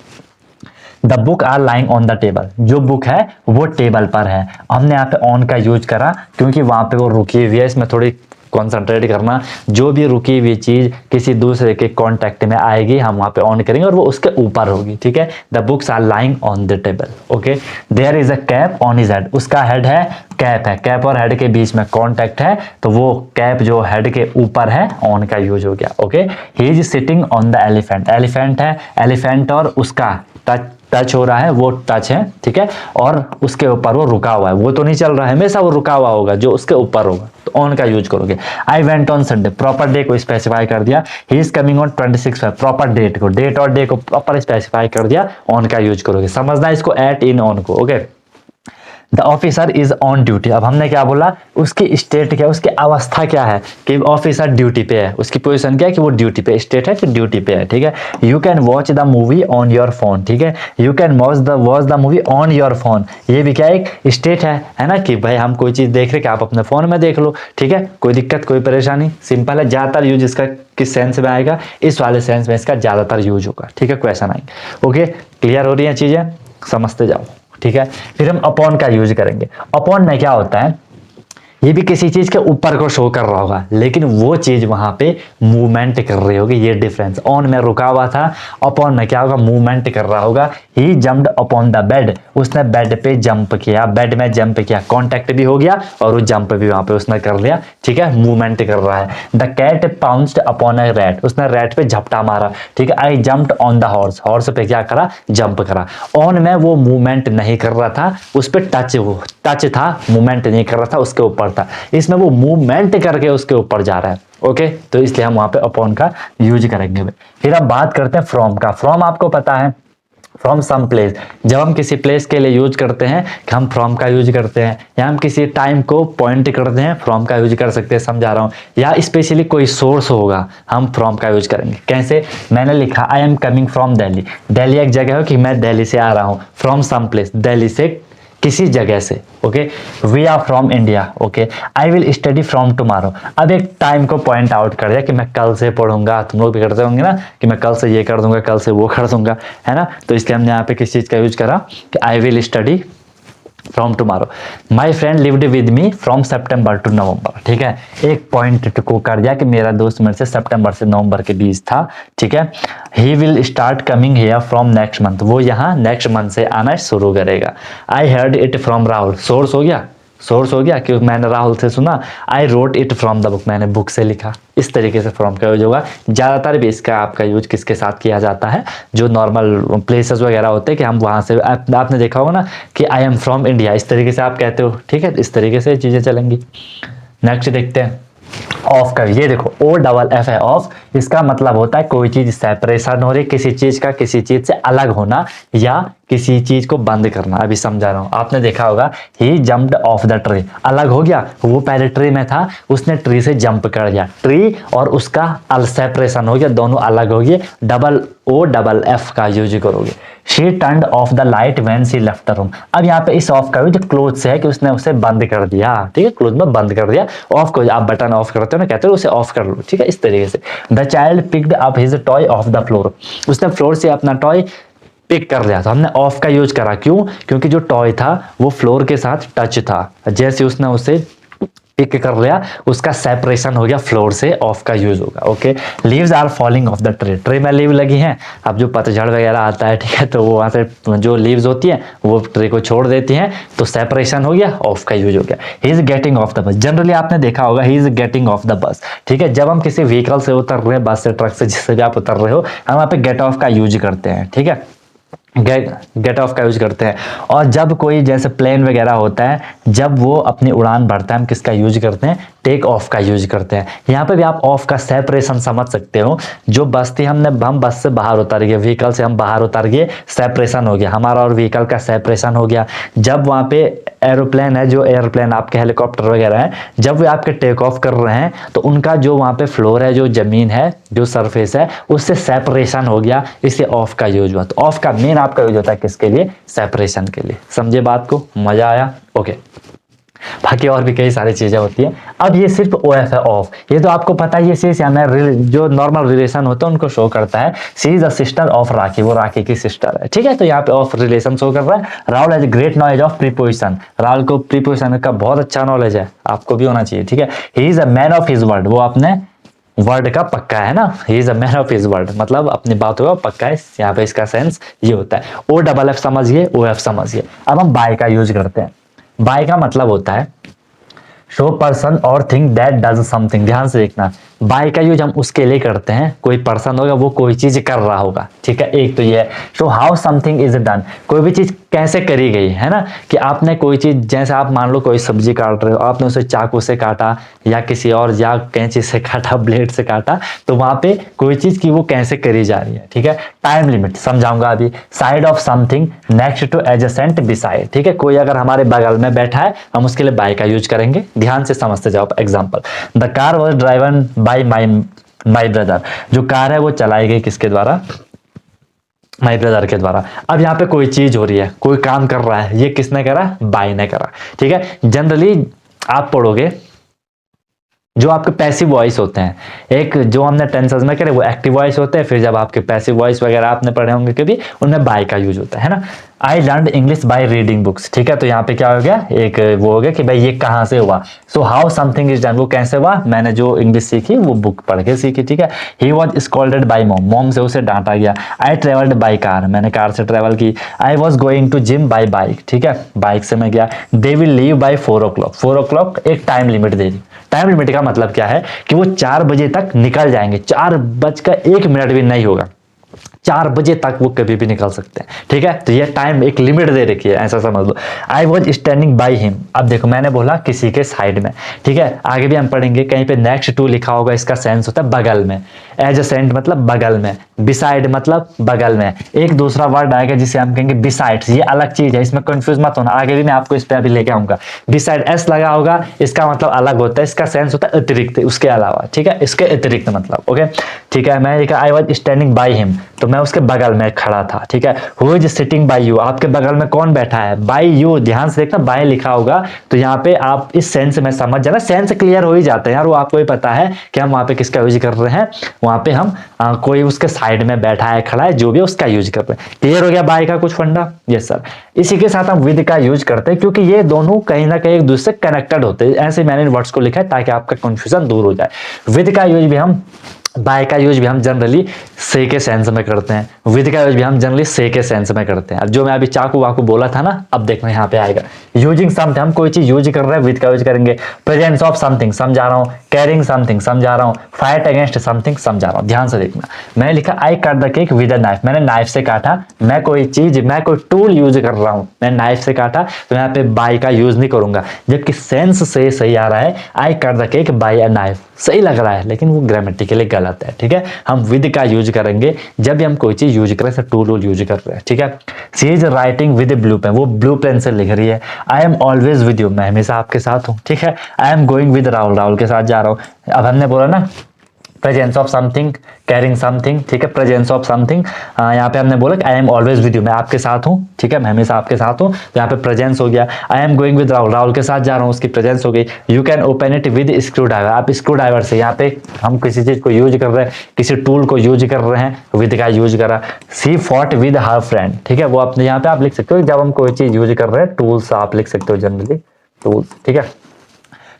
the book are lying on the table, जो बुक है वो टेबल पर है। हमने यहाँ पे ऑन का यूज करा क्योंकि वहां पे वो रुकी हुई है, इसमें थोड़ी कॉन्सेंट्रेट करना। जो भी रुकी हुई चीज किसी दूसरे के कांटेक्ट में आएगी हम वहां पे ऑन करेंगे और वो उसके ऊपर होगी, ठीक है। The books are lying on the table, okay. There is a cap on his head, उसका हेड है, कैप है, कैप और हेड के बीच में कांटेक्ट है, तो वो कैप जो हेड के ऊपर है, ऑन का यूज हो गया, okay. He is sitting on the elephant, elephant है, एलिफेंट और उसका टच हो रहा है, वो टच है, ठीक है, और उसके ऊपर वो रुका हुआ है, वो तो नहीं चल रहा है, हमेशा वो रुका हुआ होगा, जो उसके ऊपर होगा, तो ऑन का यूज करोगे। I went on Sunday, proper day को स्पेसिफाई कर दिया। He is coming on 26, proper date को, डेट और डे को प्रॉपर स्पेसिफाई कर दिया, ऑन का यूज करोगे। समझना इसको, एट इन ऑन को, okay. The officer is on duty, अब हमने क्या बोला, उसकी स्टेट क्या है, उसकी अवस्था क्या है कि ऑफिसर ड्यूटी पे है, उसकी पोजीशन क्या है कि वो ड्यूटी पे, स्टेट है कि ड्यूटी पे है, ठीक है। You can watch the movie on your phone, ठीक है, you can watch the movie on your phone, ये भी क्या एक स्टेट है ना, कि भाई हम कोई चीज देख रहे कि आप अपने फोन में देख लो, ठीक है, कोई दिक्कत कोई परेशानी, सिंपल है। ज्यादातर यूज इसका किस सेंस में आएगा, इस वाले सेंस में इसका ज्यादातर यूज होगा, ठीक है, क्वेश्चन आएंगे, ओके। क्लियर हो रही है चीजें, समझते जाओ, ठीक है। फिर हम अपॉन का यूज करेंगे। अपॉन में क्या होता है, ये भी किसी चीज के ऊपर को शो कर रहा होगा, लेकिन वो चीज वहां पे मूवमेंट कर रही होगी, ये डिफरेंस। ऑन में रुका हुआ था, अपॉन में क्या होगा, मूवमेंट कर रहा होगा। ही जंप्ड अपॉन द बेड, उसने बेड पे जंप किया, बेड में जंप किया, कांटेक्ट भी हो गया और वो जंप भी वहां पे उसने कर लिया, ठीक है, मूवमेंट कर रहा है। The cat pounced upon a rat, उसने रैट पे झपटा मारा, ठीक है। I jumped on the horse, horse पे क्या करा, जंप करा। ऑन में वो मूवमेंट नहीं कर रहा था, उस पे टच था, मूवमेंट नहीं कर रहा था, उसके ऊपर था। इसमें वो मूवमेंट करके उसके ऊपर जा रहा है, ओके, तो इसलिए हम वहां पे अपॉन का यूज करेंगे। फिर हम बात करते हैं फ्रॉम का। फ्रॉम आपको पता है, फ्रॉम सम प्लेस, जब हम किसी प्लेस के लिए यूज करते हैं कि हम फ्रॉम का यूज करते हैं, या हम किसी टाइम को पॉइंट करते हैं फ्रॉम का यूज कर सकते हैं, समझा रहा हूं। या स्पेशली कोई सोर्स होगा हम फ्रॉम का यूज करेंगे। कैसे? मैंने लिखा I am coming from Delhi, Delhi एक जगह हो कि मैं दिल्ली से आ रहा हूं, फ्रॉम सम प्लेस, दिल्ली से किसी जगह से। Okay, we are from India. Okay, I will study from tomorrow, अब एक टाइम को पॉइंट आउट कर दिया कि मैं कल से पढ़ूंगा। तुम लोग भी करते होंगे ना कि मैं कल से ये कर दूंगा, कल से वो कर दूंगा, है ना। तो इसलिए हमने यहाँ पे किस चीज का यूज करा कि I will study from tomorrow. My friend lived with me from September to November. ठीक है, एक पॉइंट को कर दिया कि मेरा दोस्त मेरे से सितंबर से नवंबर के बीच था। ठीक है, he will start coming here from next month, वो यहाँ नेक्स्ट मंथ से आना शुरू करेगा। I heard it from Rahul, source हो गया, सोर्स हो गया क्योंकि मैंने राहुल से सुना। I wrote it from the book, मैंने बुक से लिखा। इस तरीके से फ्रॉम का यूज होगा। ज़्यादातर भी इसका आपका यूज किसके साथ किया जाता है? जो नॉर्मल प्लेसेस वगैरह होते हैं कि हम वहाँ से, आपने देखा होगा ना कि आई एम फ्रॉम इंडिया, इस तरीके से आप कहते हो। ठीक है, इस तरीके से चीज़ें चलेंगी। नेक्स्ट देखते हैं ऑफ का। ये देखो ओ डबल एफ है, ऑफ। इसका मतलब होता है कोई चीज सेपरेशन हो रही, किसी चीज का किसी चीज से अलग होना, या किसी चीज को बंद करना। अभी समझा रहा हूं, आपने देखा होगा ही जंप्ड ऑफ द ट्री, अलग हो गया। वो पहले ट्री में था, उसने ट्री से जंप कर दिया, ट्री और उसका सेपरेशन हो गया, दोनों अलग हो गए। डबल ओ डबल एफ का यूज करोगे। She turned of the light when she left the room. अब यहाँ पे इस ऑफ का यूज क्लोज से है कि उसने उसे बंद कर दिया। ठीक है, क्लोज में बंद कर दिया। ऑफ को आप बटन ऑफ करते हो ना, कहते हो उसे ऑफ कर लो। ठीक है, इस तरीके से। The child picked up his toy of the floor, उसने फ्लोर से अपना टॉय पिक कर लिया। तो हमने ऑफ का यूज करा, क्यों? क्योंकि जो टॉय था वो फ्लोर के साथ टच था, जैसे उसने उसे पिक कर लिया, उसका सेपरेशन हो गया, फ्लोर से ऑफ का यूज होगा। Okay, leaves are falling off the tree, tree में लीव लगी हैं। अब जो पतझड़ वगैरह आता है, ठीक है, तो वो वहां से जो लीव्स होती हैं वो ट्री को छोड़ देती हैं, तो सेपरेशन हो गया, ऑफ का यूज हो गया। He is getting off the bus, generally आपने देखा होगा he is getting off the bus. ठीक है, जब हम किसी व्हीकल से उतर रहे हैं, बस से, ट्रक से, जिससे भी आप उतर रहे हो, हम वहां पे गेट ऑफ का यूज करते हैं। ठीक है, गेट ऑफ का यूज करते हैं। और जब कोई जैसे प्लेन वगैरह होता है, जब वो अपनी उड़ान भरता है, हम किसका यूज करते हैं? टेक ऑफ का यूज करते हैं। यहाँ पे भी आप ऑफ का सेपरेशन समझ सकते हो। जो बस थी, हम बस से बाहर उतर गए, व्हीकल से हम बाहर उतर गए, सेपरेशन हो गया हमारा और व्हीकल का सेपरेशन हो गया। जब वहाँ पे एरोप्लेन है, जो एयरप्लेन आपके हेलीकॉप्टर वगैरह है, जब वे आपके टेक ऑफ कर रहे हैं, तो उनका जो वहाँ पे फ्लोर है, जो जमीन है, जो सरफेस है, उससे सेपरेशन हो गया, इसलिए ऑफ का यूज हुआ। तो ऑफ का मेन आपका यूज होता है किसके लिए? सेपरेशन के लिए। समझे बात को? मजा आया? ओके, बाकी और भी कई सारी चीजें होती हैं। अब ये सिर्फ ओ एफ है, ऑफ। ये तो आपको पता है, ये सी जो नॉर्मल रिलेशन होता है उनको शो करता है। She is a sister of राखी, वो राखी की सिस्टर है। ठीक है, तो यहाँ पे ऑफ रिलेशन शो कर रहा है। Rahul has great knowledge of preposition, Rahul को प्रीपोजिशन का बहुत अच्छा नॉलेज है, आपको भी होना चाहिए। ठीक है, he is a man of his word, वो अपने वर्ड का पक्का है ना। He is a man of his word, मतलब अपनी बातों का पक्का है। यहाँ पे इसका सेंस ये होता है। ओ डबल एफ समझिए, ओ एफ समझिए। अब हम बाय का यूज करते हैं। बाय का मतलब होता है शो पर्सन और थिंग दैट डज समथिंग। ध्यान से देखना, बाय का यूज हम उसके लिए करते हैं, कोई पर्सन होगा, वो कोई चीज कर रहा होगा। ठीक है, एक तो ये है show how something is done, कोई भी चीज कैसे करी गई है ना, कि आपने कोई चीज, जैसे आप मान लो कोई सब्जी काट रहे हो, आपने उसे चाकू से काटा या किसी और, या कैंची से काटा, ब्लेड से काटा, तो वहां पे कोई चीज की वो कैसे करी जा रही है। ठीक है, टाइम लिमिट समझाऊंगा अभी। Side of something next to adjacent beside. ठीक है, कोई अगर हमारे बगल में बैठा है, हम उसके लिए बाय का यूज करेंगे। ध्यान से समझते जाओ। Example, the car was driven by my brother, जो कार है वो चलाई गई किसके द्वारा? माई ब्रदर के द्वारा। अब यहाँ पे कोई चीज हो रही है, कोई काम कर रहा है, ये किसने करा? बाय ने करा। ठीक है, जनरली आप पढ़ोगे जो आपके पैसिव वॉइस होते हैं, एक जो हमने टेंसेस में करे वो एक्टिव वॉइस होते हैं, फिर जब आपके पैसिव वॉइस वगैरह आपने पढ़े होंगे कभी, उनमें बाय का यूज होता है ना। I learn English by reading books. ठीक है, तो यहाँ पे क्या हो गया? एक वो हो गया कि भाई ये कहाँ से हुआ। So how something is done, वो कैसे हुआ? मैंने जो इंग्लिश सीखी वो बुक पढ़ के सीखी। ठीक है, he was scolded by mom, mom से उसे डांटा गया। आई ट्रेवल्ड बाय कार, मैंने कार से ट्रेवल की। I was going to gym by bike. ठीक है, बाइक से मैं गया। They will leave bye 4 o'clock, 4 o'clock एक टाइम लिमिट दे दी। टाइम लिमिट का मतलब क्या है कि वो 4 बजे तक निकल जाएंगे, 4 बजकर 1 मिनट भी नहीं होगा, 4 बजे तक वो कभी भी निकल सकते हैं, ठीक है। तो ये टाइम एक लिमिट दे रखी है, ऐसा समझ लो। I was standing by him, अब देखो मैंने बोला किसी के साइड में, ठीक है। आगे भी हम पढ़ेंगे, कहीं पे नेक्स्ट टू लिखा होगा, इसका सेंस होता है बगल में। एडजेसेंट मतलब बगल में, बिसाइड मतलब बगल में। एक दूसरा वर्ड आएगा जिसे हम कहेंगे बिसाइड्स, ये अलग चीज है, इसमें कंफ्यूज मत होना, आगे भी मैं आपको इस पे अभी लेके आऊंगा। बिसाइड एस लगा होगा, इसका मतलब अलग होता है, इसका सेंस होता है अतिरिक्त, उसके अलावा, ठीक है, इसके अतिरिक्त मतलब, ओके, ठीक है। मैं लिखा आई वॉज स्टैंडिंग बाई हिम, तो मैं उसके बगल में खड़ा था, ठीक है। Who is sitting by you, आपके बगल में कौन बैठा है, बाई यू, ध्यान से देखना बाय लिखा होगा, तो यहाँ पे आप इस सेंस में समझ जाना, सेंस क्लियर हो ही जाता है यार, वो आपको ही पता है कि हम वहां पे किसका यूज कर रहे हैं, वहां पे हम कोई उसके साइड में बैठा है, खड़ा है, जो भी उसका यूज कर रहे हैं। क्लियर हो गया बाय का कुछ फंडा? Yes sir. इसी के साथ हम विद का यूज करते हैं, क्योंकि ये दोनों कहीं ना कहीं एक दूसरे से कनेक्टेड होते हैं, ऐसे मैंने वर्ड्स को लिखा है ताकि आपका कंफ्यूजन दूर हो जाए। विद का यूज भी हम, बाय का यूज भी हम जनरली से के सेंस में करते हैं, विद का यूज भी हम जनरली से के सेंस में करते हैं। अब जो मैं अभी चाकू वाकू बोला था ना, अब देखो यहाँ पे आएगा यूजिंग समथिंग, हम कोई चीज यूज कर रहे हैं, विद का यूज करेंगे। प्रेजेंस ऑफ समथिंग समझा रहा हूँ, कैरिंग समथिंग समझा रहा हूँ, फाइट अगेंस्ट समथिंग समझा रहा हूँ। ध्यान से देखना, मैंने लिखा I cut the cake with a knife, मैंने नाइफ से काटा, मैं कोई चीज, मैं कोई टूल यूज कर रहा हूँ, मैं नाइफ से काटा, तो यहाँ पे बाय का यूज नहीं करूंगा, जबकि सेंस से सही आ रहा है, I cut the cake bye a knife, सही लग रहा है, लेकिन वो ग्रामेटिकली गलत है, ठीक है। हम विद का यूज करेंगे जब भी हम कोई चीज यूज करें, टूल यूज कर रहे हैं, ठीक है। She is writing with blue pen, वो ब्लू पेन से लिख रही है। I am always with you, मैं हमेशा आपके साथ हूँ, ठीक है। I am going with Rahul, Rahul के साथ जा रहा हूँ। अब हमने बोला ना presence of something, carrying something, ठीक है, प्रेजेंस ऑफ समथिंग, यहाँ पे हमने बोला I am always with you, मैं आपके साथ हूँ, ठीक है, मैं हमेशा आपके साथ हूँ, तो यहाँ पे प्रेजेंस हो गया। आई am going with Rahul, Rahul के साथ जा रहा हूँ, उसकी प्रेजेंस हो गई। You can open it with screw driver, आप स्क्रू ड्राइवर से, यहाँ पे हम किसी चीज को यूज कर रहे हैं, किसी टूल को यूज कर रहे हैं, विद का यूज करा। सी फॉट विद हर फ्रेंड, ठीक है, वो अपने यहाँ पे आप लिख सकते हो, जब हम कोई चीज यूज कर रहे हैं, टूल्स आप लिख सकते हो जनरली, टूल्स, ठीक है।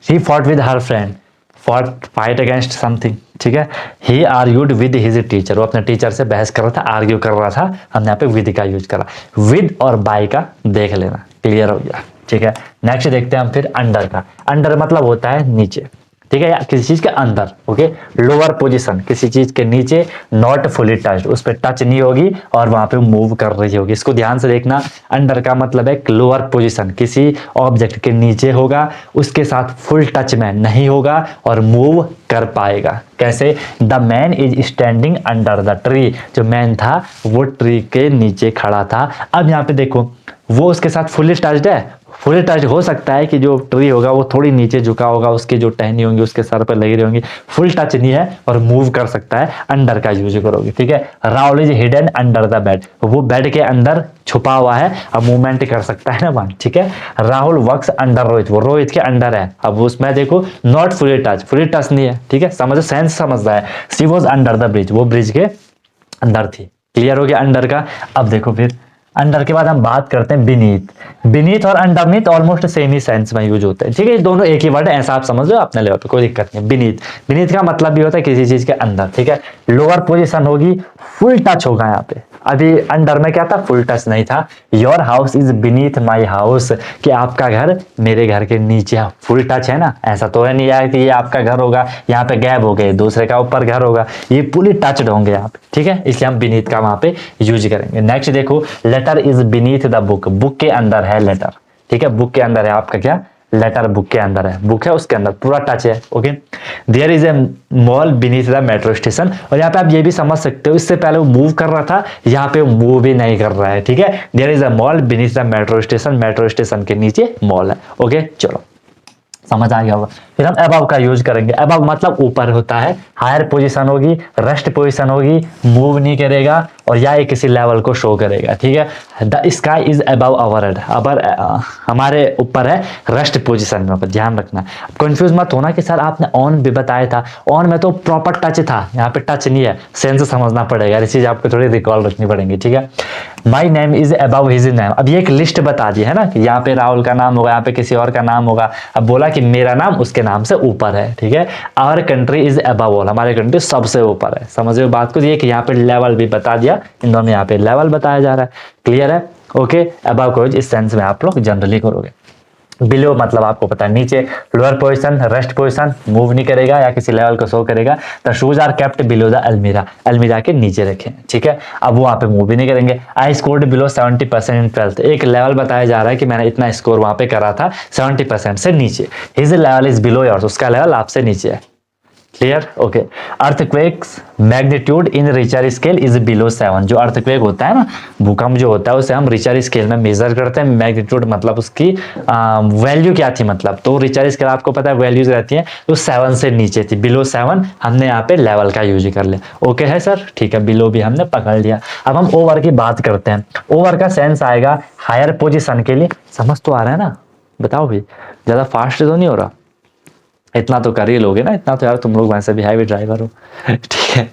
She fought with her friend, fought fight against something, ठीक है। He argued with his teacher, वो अपने टीचर से बहस कर रहा था, आर्ग्यू कर रहा था, हमने यहाँ पे विद का यूज करा। विद और बाय का देख लेना, क्लियर हो गया, ठीक है। नेक्स्ट देखते हैं हम फिर अंडर का। अंडर मतलब होता है नीचे, ठीक है, या किसी चीज के अंदर, ओके। लोअर पोजीशन, किसी चीज के नीचे, नॉट फुली टच्ड, उस पर टच नहीं होगी और वहां पे मूव कर रही होगी, इसको ध्यान से देखना। अंडर का मतलब है लोअर पोजीशन, किसी ऑब्जेक्ट के नीचे होगा, उसके साथ फुल टच में नहीं होगा और मूव कर पाएगा। कैसे? The man is standing under the tree, जो मैन था वो ट्री के नीचे खड़ा था। अब यहाँ पे देखो, वो उसके साथ फुली टच्ड है, फुली टच हो सकता है कि जो ट्री होगा वो थोड़ी नीचे झुका होगा, उसकी जो टहनी होंगी उसके सर पर लगी रही होंगी, फुल टच नहीं है और मूव कर सकता है, अंडर का यूज करोगे, ठीक है। Rahul is hidden under the bed, वो बेड के अंदर छुपा हुआ है, अब मूवमेंट कर सकता है ना वहां, ठीक है। राहुल वर्क्स अंडर रोहित, वो रोहित के अंडर है। अब उसमें देखो नॉट फुली टच नहीं है, ठीक है, समझो, सेंस समझता है। सी वॉज अंडर द ब्रिज, वो ब्रिज के अंदर थी। क्लियर हो गया अंडर का। अब देखो फिर अंडर के बाद हम बात करते हैं बीनीथ। बीनीथ और अंडरनीथ ऑलमोस्ट सेम ही सेंस में यूज होते हैं, ठीक है, दोनों एक ही वर्ड है, ऐसा आप समझ लो अपने लेवल पे, कोई दिक्कत नहीं। बीनीथ, बीनीथ का मतलब भी होता है किसी चीज के अंदर, ठीक है। लोअर पोजीशन होगी, फुल टच होगा यहाँ पे। अभी अंडर में क्या था? फुल टच नहीं था। Your house is beneath my house, कि आपका घर मेरे घर के नीचे है, फुल टच है ना, ऐसा तो है नहीं यार कि ये आपका घर होगा, यहाँ पे गैप हो गए, दूसरे का ऊपर घर होगा, ये फुली टच्ड होंगे यहाँ पे, ठीक है, इसलिए हम बीनीथ का वहां पे यूज करेंगे। नेक्स्ट देखो, letter is beneath the book, book के अंदर है लेटर, ठीक है, बुक के अंदर है आपका क्या? लेटर बुक के अंदर है, बुक है उसके अंदर, पूरा टच है, okay. There is a mall beneath the metro station, और यहाँ पे आप ये भी समझ सकते हो, इससे पहले वो मूव कर रहा था, यहाँ पे वो मूव भी नहीं कर रहा है, ठीक है। There is a mall beneath the metro station, metro station के नीचे मॉल है, ओके। चलो समझ आ गया होगा। फिर हम अबव का यूज करेंगे। अबव मतलब ऊपर होता है, हायर पोजीशन होगी, रेस्ट पोजीशन होगी, मूव नहीं करेगा और या किसी लेवल को शो करेगा, ठीक है। The sky is above our head, above हमारे ऊपर है, रेस्ट पोजीशन में, पर ध्यान रखना। कंफ्यूज मत होना कि सर आपने ऑन भी बताया था, ऑन में तो प्रॉपर टच था, यहाँ पे टच नहीं है, सेंस समझना पड़ेगा, ये चीज आपको थोड़ी रिकॉल रखनी पड़ेगी, ठीक है। My name is above his name, अब ये एक लिस्ट बता दी है ना कि यहाँ पे राहुल का नाम होगा, यहाँ पे किसी और का नाम होगा, अब बोला कि मेरा नाम उसके नाम से ऊपर है, ठीक है। Our country is above all, हमारी कंट्री सबसे ऊपर है, समझ रहे बात को, ये कि यहाँ पे लेवल भी बता दिया, इन दोनों यहाँ पे लेवल बताया जा रहा है, क्लियर है, ओके। अबव को इस सेंस में आप लोग जनरली करोगे। बिलो मतलब आपको पता है नीचे, lower position, rest position, move नहीं करेगा या किसी लेवल को शो करेगा। The shoes are kept below the almirah, अलमीरा के नीचे रखें, ठीक है। अब वहां पे मूव भी नहीं करेंगे। I scored below 70% in 12th, एक लेवल बताया जा रहा है कि मैंने इतना स्कोर वहां पे करा था 70% से नीचे। His level is below yours, उसका लेवल आपसे नीचे है। Clear, okay. Earthquakes magnitude in Richter scale is below 7, जो अर्थक्वेक होता है ना, भूकंप जो होता है उसे हम रिचर स्केल में मेजर करते हैं। मैग्नीट्यूड मतलब उसकी वैल्यू क्या थी, मतलब तो रिचर स्केल आपको पता है वैल्यूज रहती हैं, तो 7 से नीचे थी, बिलो 7 हमने यहाँ पे लेवल का यूज कर लिया। ओके है सर, ठीक है, बिलो भी हमने पकड़ लिया। अब हम ओवर की बात करते हैं। ओवर का सेंस आएगा हायर पोजिशन के लिए, समझ तो आ रहा है ना, बताओ भाई, ज्यादा फास्ट तो नहीं हो रहा, इतना तो कर ही लोगे ना, इतना तो यार तुम लोग वैसे भी हाईवे ड्राइवर हो, ठीक है,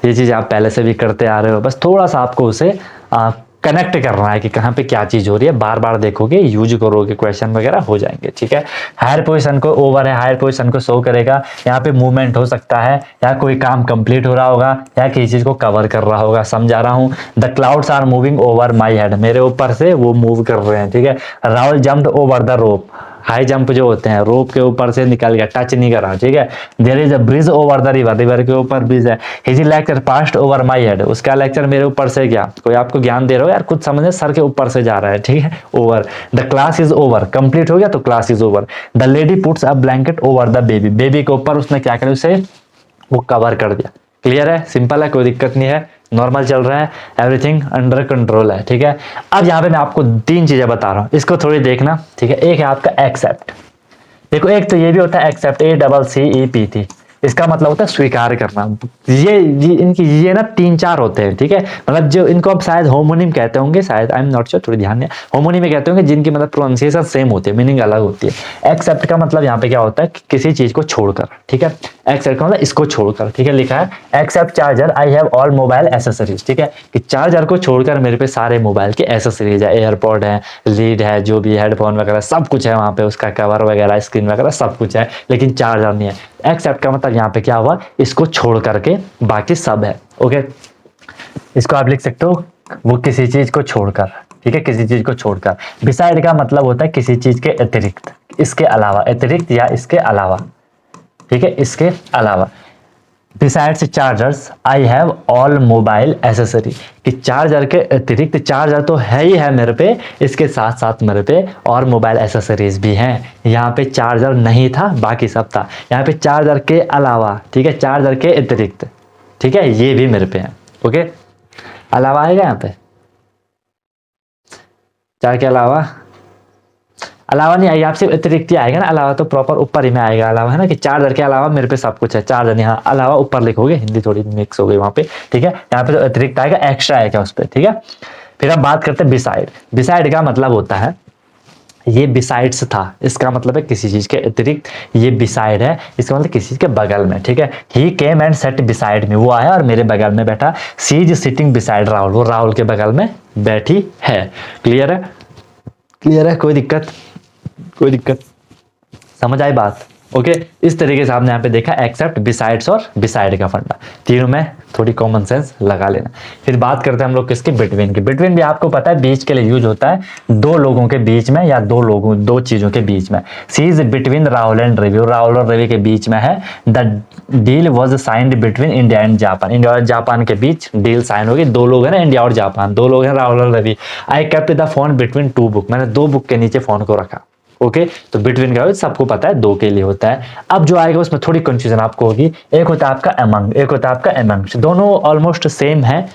ये चीज़ आप पहले से भी करते आ रहे हो, बस थोड़ा सा आपको उसे कनेक्ट करना है कि कहाँ पे क्या चीज़ हो रही है, बार बार देखोगे, यूज करोगे, क्वेश्चन वगैरह हो जाएंगे, ठीक है। हायर पोजीशन को ओवर है, हायर पोजीशन को शो करेगा, यहाँ पे मूवमेंट हो सकता है, या कोई काम कंप्लीट हो रहा होगा, या किसी चीज़ को कवर कर रहा होगा, समझा रहा हूँ। The clouds are moving over my head, मेरे ऊपर से वो मूव कर रहे हैं, ठीक है। Rahul jumped over the rope, high jump जो होते हैं, रोप के ऊपर से निकल गया, टच नहीं कर रहा, ठीक है। There is a bridge over the river, river के ऊपर ब्रिज है। His lecture passed over my head, उसका लेक्चर मेरे ऊपर से गया, कोई आपको ज्ञान दे रहा हो यार, कुछ समझे, सर के ऊपर से जा रहा है, ठीक है। Over, the class is over, complete हो गया तो class is over. The lady puts a blanket over the baby, baby के ऊपर उसने क्या किया, उसे वो कवर कर दिया। क्लियर है, सिंपल है, कोई दिक्कत नहीं है, नॉर्मल चल रहा है, एवरीथिंग अंडर कंट्रोल है, ठीक है। अब यहाँ पे मैं आपको 3 चीजें बता रहा हूँ, इसको थोड़ी देखना, ठीक है। एक है आपका एक्सेप्ट, देखो एक तो ये भी होता है एक्सेप्ट, ACCEPT, इसका मतलब होता है स्वीकार करना। ये इनकी ये ना 3-4 होते हैं, ठीक है। मतलब जो इनको अब शायद होमोनिम कहते होंगे, शायद, आई एम नॉट श्योर, थोड़ी ध्यान दें, होमोनिम में कहते होंगे, जिनकी मतलब प्रोनाउंसिएशन सेम होती है, मीनिंग अलग होती है। एक्सेप्ट का मतलब यहाँ पे क्या होता है कि किसी चीज को छोड़कर, ठीक है। एक्सेप्ट का मतलब इसको छोड़कर, ठीक है। लिखा है except charger I have all mobile accessories, ठीक है, कि चार्जर को छोड़कर मेरे पे सारे मोबाइल के एसेसरीज है, एयरपॉड है, लीड है, जो भी हेडफोन वगैरह सब कुछ है वहाँ पे, उसका कवर वगैरह, स्क्रीन वगैरह सब कुछ है, लेकिन चार्जर नहीं है। एक्सेप्ट का मतलब यहाँ पे क्या हुआ, इसको छोड़ करके बाकी सब है, ओके। इसको आप लिख सकते हो, वो किसी चीज को छोड़कर, ठीक है, किसी चीज को छोड़कर। बिसाइड का मतलब होता है किसी चीज के अतिरिक्त, इसके अलावा, अतिरिक्त या इसके अलावा, ठीक है, इसके अलावा। Besides chargers I have all mobile accessory, कि चार्जर के अतिरिक्त, चार्जर तो है ही है मेरे पे, इसके साथ साथ मेरे पे और मोबाइल एसेसरीज भी हैं। यहाँ पे चार्जर नहीं था, बाकी सब था, यहाँ पे चार्जर के अलावा, ठीक है, चार्जर के अतिरिक्त, ठीक है, ये भी मेरे पे है, ओके। अलावा आएगा यहाँ पे, चार के अलावा, अलावा नहीं आएगा, आपसे अतिरिक्त ही आएगा ना, अलावा तो प्रॉपर ऊपर ही में आएगा, अलावा है ना, कि चार्जर के अलावा मेरे पे सब कुछ है, चार्जर यहाँ अलावा ऊपर लिखोगे, हिंदी थोड़ी मिक्स हो गई वहां पे, ठीक है। यहाँ पे तो अतिरिक्त आएगा, एक्स्ट्रा आएगा उस पर, ठीक है। फिर हम बात करते हैं बिसाइड। बिसाइड का मतलब होता है, ये बिसाइड्स था, इसका मतलब है किसी चीज के अतिरिक्त, ये बिसाइड है, इसका मतलब किसी चीज के बगल में, ठीक है। He came and sat beside me, वो आया और मेरे बगल में बैठा। She is sitting beside Rahul, वो राहुल के बगल में बैठी है। क्लियर है, क्लियर है, कोई दिक्कत, कोई दिक्कत, समझ आई बात, ओके। इस तरीके से आपने यहाँ पे देखा एक्सेप्ट, बिसाइड्स और बिसाइड का फंडा, तीनों में थोड़ी कॉमन सेंस लगा लेना। फिर बात करते हैं हम लोग किसके, बिटवीन की। बिटवीन भी आपको पता है बीच के लिए यूज होता है, दो लोगों के बीच में या दो चीजों के बीच में। She is between Rahul and Ravi, Rahul और रवि के बीच में है। The deal was signed between India and Japan, India और जापान के बीच डील साइन होगी, दो लोग हैं ना, इंडिया और जापान, दो लोग हैं, राहुल और Ravi. I kept the phone between 2 book, मैंने 2 बुक के नीचे फोन को रखा, ओके। तो बिटवीन का सबको पता है 2 के लिए होता है। अब जो आएगा उसमें थोड़ी कंफ्यूजन आपको होगी, एक होता है आपका अमंग, एक होता है आपका अमंग्स्ट, दोनों ऑलमोस्ट सेम है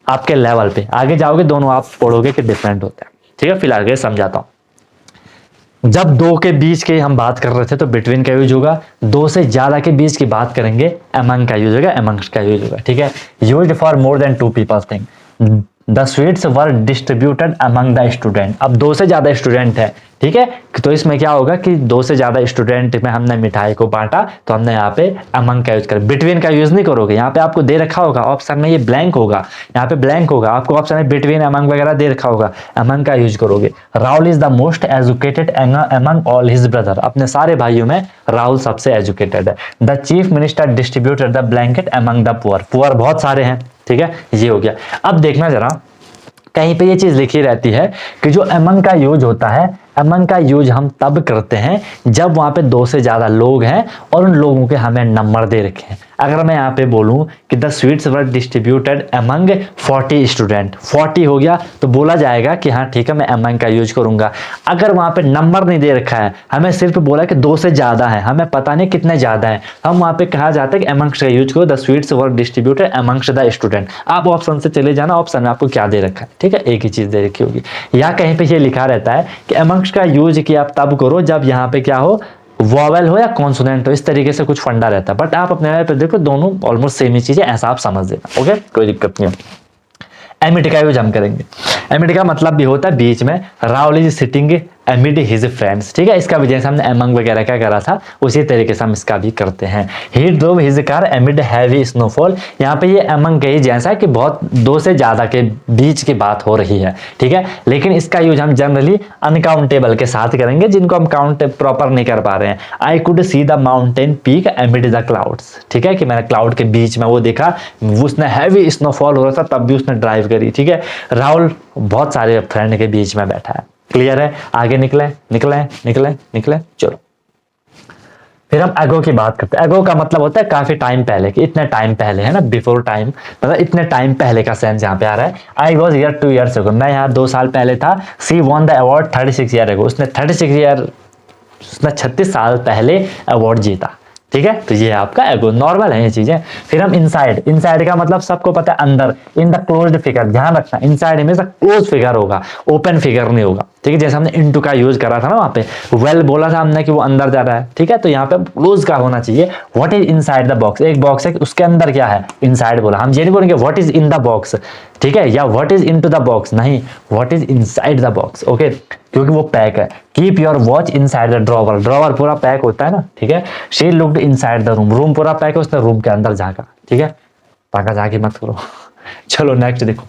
आपके लेवल पे, आगे जाओगे दोनों आप पढ़ोगे कि डिफरेंट होता है, ठीक है। फिलहाल के समझाता हूं। जब 2 के बीच की हम बात कर रहे थे तो बिटवीन का यूज होगा, 2 से ज्यादा के बीच की बात करेंगे अमंग का यूज होगा, अमंग्स्ट का यूज होगा, ठीक है। Used for more than 2 people thing, the sweets were distributed among the student, अब 2 से ज्यादा स्टूडेंट है, ठीक है, तो इसमें क्या होगा कि 2 से ज्यादा स्टूडेंट में हमने मिठाई को बांटा, तो हमने यहाँ पे अमंग का यूज कर, बिटवीन का यूज नहीं करोगे। यहाँ पे आपको दे रखा होगा ऑप्शन में, ये ब्लैंक होगा, यहाँ पे ब्लैंक होगा, आपको ऑप्शन में बिटवीन अमंग वगैरह दे रखा होगा, अमंग का यूज करोगे। Rahul is the most educated among all his brother, अपने सारे भाइयों में राहुल सबसे एजुकेटेड है। The chief minister distributed the blanket among the poor, poor बहुत सारे हैं, ठीक है, ये हो गया। अब देखना जरा, कहीं पे ये चीज लिखी रहती है कि जो अमंग का यूज होता है अमंग का यूज हम तब करते हैं जब वहां पे 2 से ज्यादा लोग हैं और उन लोगों के हमें नंबर दे रखे हैं। अगर मैं यहाँ पे बोलूं कि the sweets were distributed among 40 student, 40 हो गया तो बोला जाएगा कि हाँ ठीक है मैं अमंग का यूज करूंगा। अगर वहां पे नंबर नहीं दे रखा है, हमें सिर्फ बोला कि 2 से ज्यादा है, हमें पता नहीं कितने ज्यादा है, हम वहां पे कहा जाता है कि अमंग्स का यूज करो, the sweets were distributed amongst the student. आप ऑप्शन से चले जाना, ऑप्शन में आपको क्या दे रखा है, ठीक है, एक ही चीज दे रखी होगी। या कहीं पे ये लिखा रहता है कि अमंग्स का यूज किया आप तब करो जब यहाँ पे क्या हो, वॉवेल हो या कॉन्सोनेंट हो, इस तरीके से कुछ फंडा रहता है। बट आप अपने लेवल पे देखो दोनों ऑलमोस्ट सेम ही चीजें, ऐसा आप समझ देना। ओके, कोई दिक्कत नहीं है। एमिड का यूज हम करेंगे। एमिड का मतलब भी होता है बीच में। Rahul is sitting एमिड his friends, ठीक है, इसका भी जैसे हमने एमंग वगैरह का करा था उसी तरीके से हम इसका भी करते हैं। He drove his car amid heavy snowfall, यहाँ पे ये एमंग के ही जैसा कि बहुत 2 से ज्यादा के बीच की बात हो रही है, ठीक है, लेकिन इसका यूज हम जनरली अनकाउंटेबल के साथ करेंगे जिनको हम काउंट प्रॉपर नहीं कर पा रहे हैं। I could see the mountain peak एमिड the clouds, ठीक है, कि मैंने क्लाउड के बीच में वो देखा, उसने हैवी स्नोफॉल हो रहा था तब भी उसने ड्राइव करी, ठीक है। राहुल बहुत सारे फ्रेंड के बीच में बैठा है, क्लियर है। आगे निकले निकले निकले निकले, चलो फिर हम एगो की बात करते हैं। एगो का मतलब होता है काफी टाइम पहले, कि इतने टाइम पहले, है ना, बिफोर टाइम, मतलब इतने टाइम पहले का सेंस यहाँ पे आ रहा है। I was here 2 years ago, मैं यहाँ 2 साल पहले था। She won the award 36 years ago, उसने 36 साल पहले अवार्ड जीता, ठीक है। तो ये आपका एगो, नॉर्मल है ये चीजें। फिर हम इनसाइड। इनसाइड का मतलब सबको पता है अंदर, इन द क्लोज्ड फिगर, ध्यान रखना इनसाइड हमेशा क्लोज फिगर होगा, ओपन फिगर नहीं होगा, ठीक है। जैसे हमने इनटू का यूज करा था ना वहां पे, वेल बोला था हमने कि वो अंदर जा रहा है, ठीक है, तो यहाँ पे क्लोज का होना चाहिए। What is inside the box, एक बॉक्स है उसके अंदर क्या है, इनसाइड बोला। हम ये नहीं बोलेंगे what is in the box, ठीक है, या what is into the box, नहीं, what is inside the box, okay, क्योंकि वो पैक है। Keep your watch inside the drawer, drawer पूरा पैक होता है ना, ठीक है। She looked inside the room, room पूरा पैक है, उसने रूम के अंदर झांका, ठीक है, ताका झांकी मत करो। चलो नेक्स्ट देखो,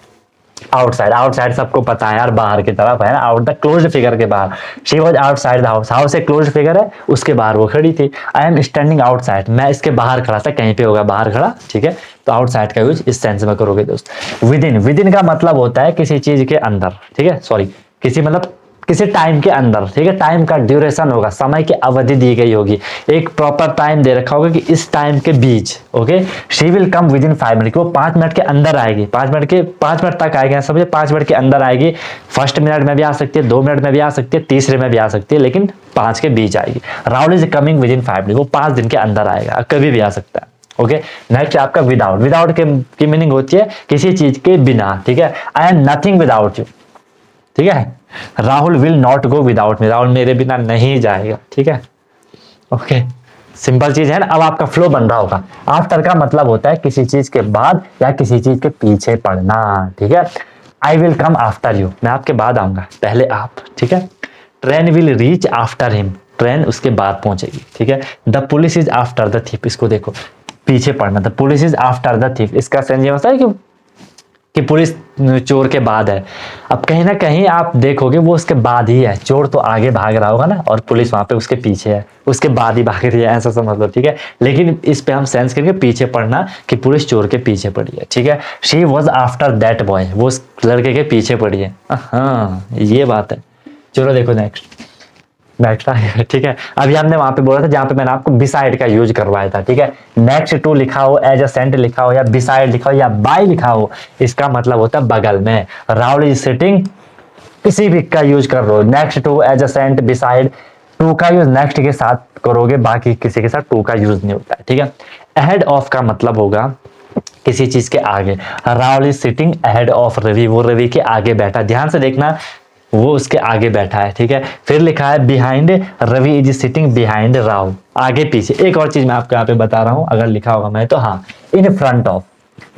आउटसाइड। आउटसाइड सबको पता है यार, बाहर की तरफ है ना, आउट द क्लोज्ड फिगर के बाहर। She was outside the house, house एक क्लोज्ड फिगर है, उसके बाहर वो खड़ी थी। आई एम स्टैंडिंग आउटसाइड, मैं इसके बाहर खड़ा था, कहीं पे होगा बाहर खड़ा, ठीक है। तो आउटसाइड का यूज इस सेंस में करोगे दोस्त। विद इन, विद इन का मतलब होता है किसी चीज के अंदर, ठीक है, सॉरी, किसी मतलब किसी टाइम के अंदर, ठीक है। टाइम का ड्यूरेशन होगा, समय की अवधि दी गई होगी, एक प्रॉपर टाइम दे रखा होगा कि इस टाइम के बीच, okay. She will come within 5 minute, वो 5 मिनट के अंदर आएगी, 5 मिनट तक आएगी, समझे, 5 मिनट के अंदर आएगी। फर्स्ट मिनट में भी आ सकती है, 2 मिनट में भी आ सकती है, तीसरे में भी आ सकती है, लेकिन 5 के बीच आएगी। Rahul is coming with in 5 minute, वो 5 दिन के अंदर आएगा, कभी भी आ सकता है, ओके। नेक्स्ट आपका विदाउट। विदाउट की मीनिंग होती है किसी चीज के बिना, ठीक है। I am nothing without you, ठीक है। Rahul will not go without me, Rahul मेरे बिना नहीं जाएगा, ठीक है, ओके। सिंपल चीज है ना। अब आपका फ्लो बन रहा होगा। आफ्टर का मतलब होता है किसी चीज के बाद या किसी चीज के पीछे पड़ना, ठीक है। I will come after you, मैं आपके बाद आऊंगा, पहले आप, ठीक है। Train will reach after him, train उसके बाद पहुंचेगी, ठीक है। The police is after the thief, इसको देखो, पीछे पड़ना, the police is after the thief, इसका सेंस ये होता है कि पुलिस चोर के बाद है। अब कहीं ना कहीं आप देखोगे वो उसके बाद ही है, चोर तो आगे भाग रहा होगा ना और पुलिस वहां पे उसके पीछे है, उसके बाद ही भाग रही है, ऐसा समझ लो, ठीक है। लेकिन इस पे हम सेंस करेंगे पीछे पड़ना, कि पुलिस चोर के पीछे पड़ी है, ठीक है। She was after that boy, वो उस लड़के के पीछे पड़ी है, हाँ ये बात है। चलो देखो नेक्स्ट ठीक है। अभी हमने वहां पे बोला था जहां पे मैंने आपको बिसाइड का यूज करवाया था, ठीक है। नेक्स्ट टू लिखा हो, एडजेसेंट लिखा हो, या बिसाइड लिखा हो, या बाय लिखा हो, इसका मतलब होता है बगल में। राहुल इज सिटिंग, किसी भी का यूज कर रहे हो, next to, adjacent, beside. To का यूज नेक्स्ट के साथ करोगे, बाकी किसी के साथ टू का यूज नहीं होता है, ठीक है। अहेड ऑफ का मतलब होगा किसी चीज के आगे। Rahul is sitting ahead of Ravi, वो रवि के आगे बैठा, ध्यान से देखना, वो उसके आगे बैठा है, ठीक है। फिर लिखा है behind, Ravi is sitting behind Rahul, आगे पीछे। एक और चीज मैं आपको यहाँ पे बता रहा हूँ, अगर लिखा होगा मैं तो, हाँ, इन फ्रंट ऑफ,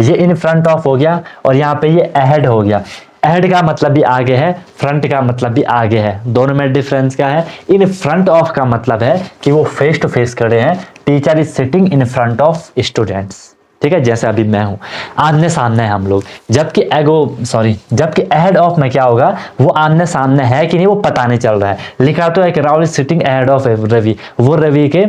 ये इन फ्रंट ऑफ हो गया, और यहाँ पे ये अहेड हो गया। अहेड का मतलब भी आगे है, फ्रंट का मतलब भी आगे है, दोनों में डिफरेंस क्या है। इन फ्रंट ऑफ का मतलब है कि वो फेस टू फेस खड़े हैं, teacher is sitting in front of students, ठीक है, जैसे अभी मैं हूं, आमने सामने है हम लोग। जबकि अहेड ऑफ में क्या होगा, वो आमने सामने है कि नहीं वो पता नहीं चल रहा है। लिखा तो है कि Rahul is sitting ahead of Ravi, वो रवि के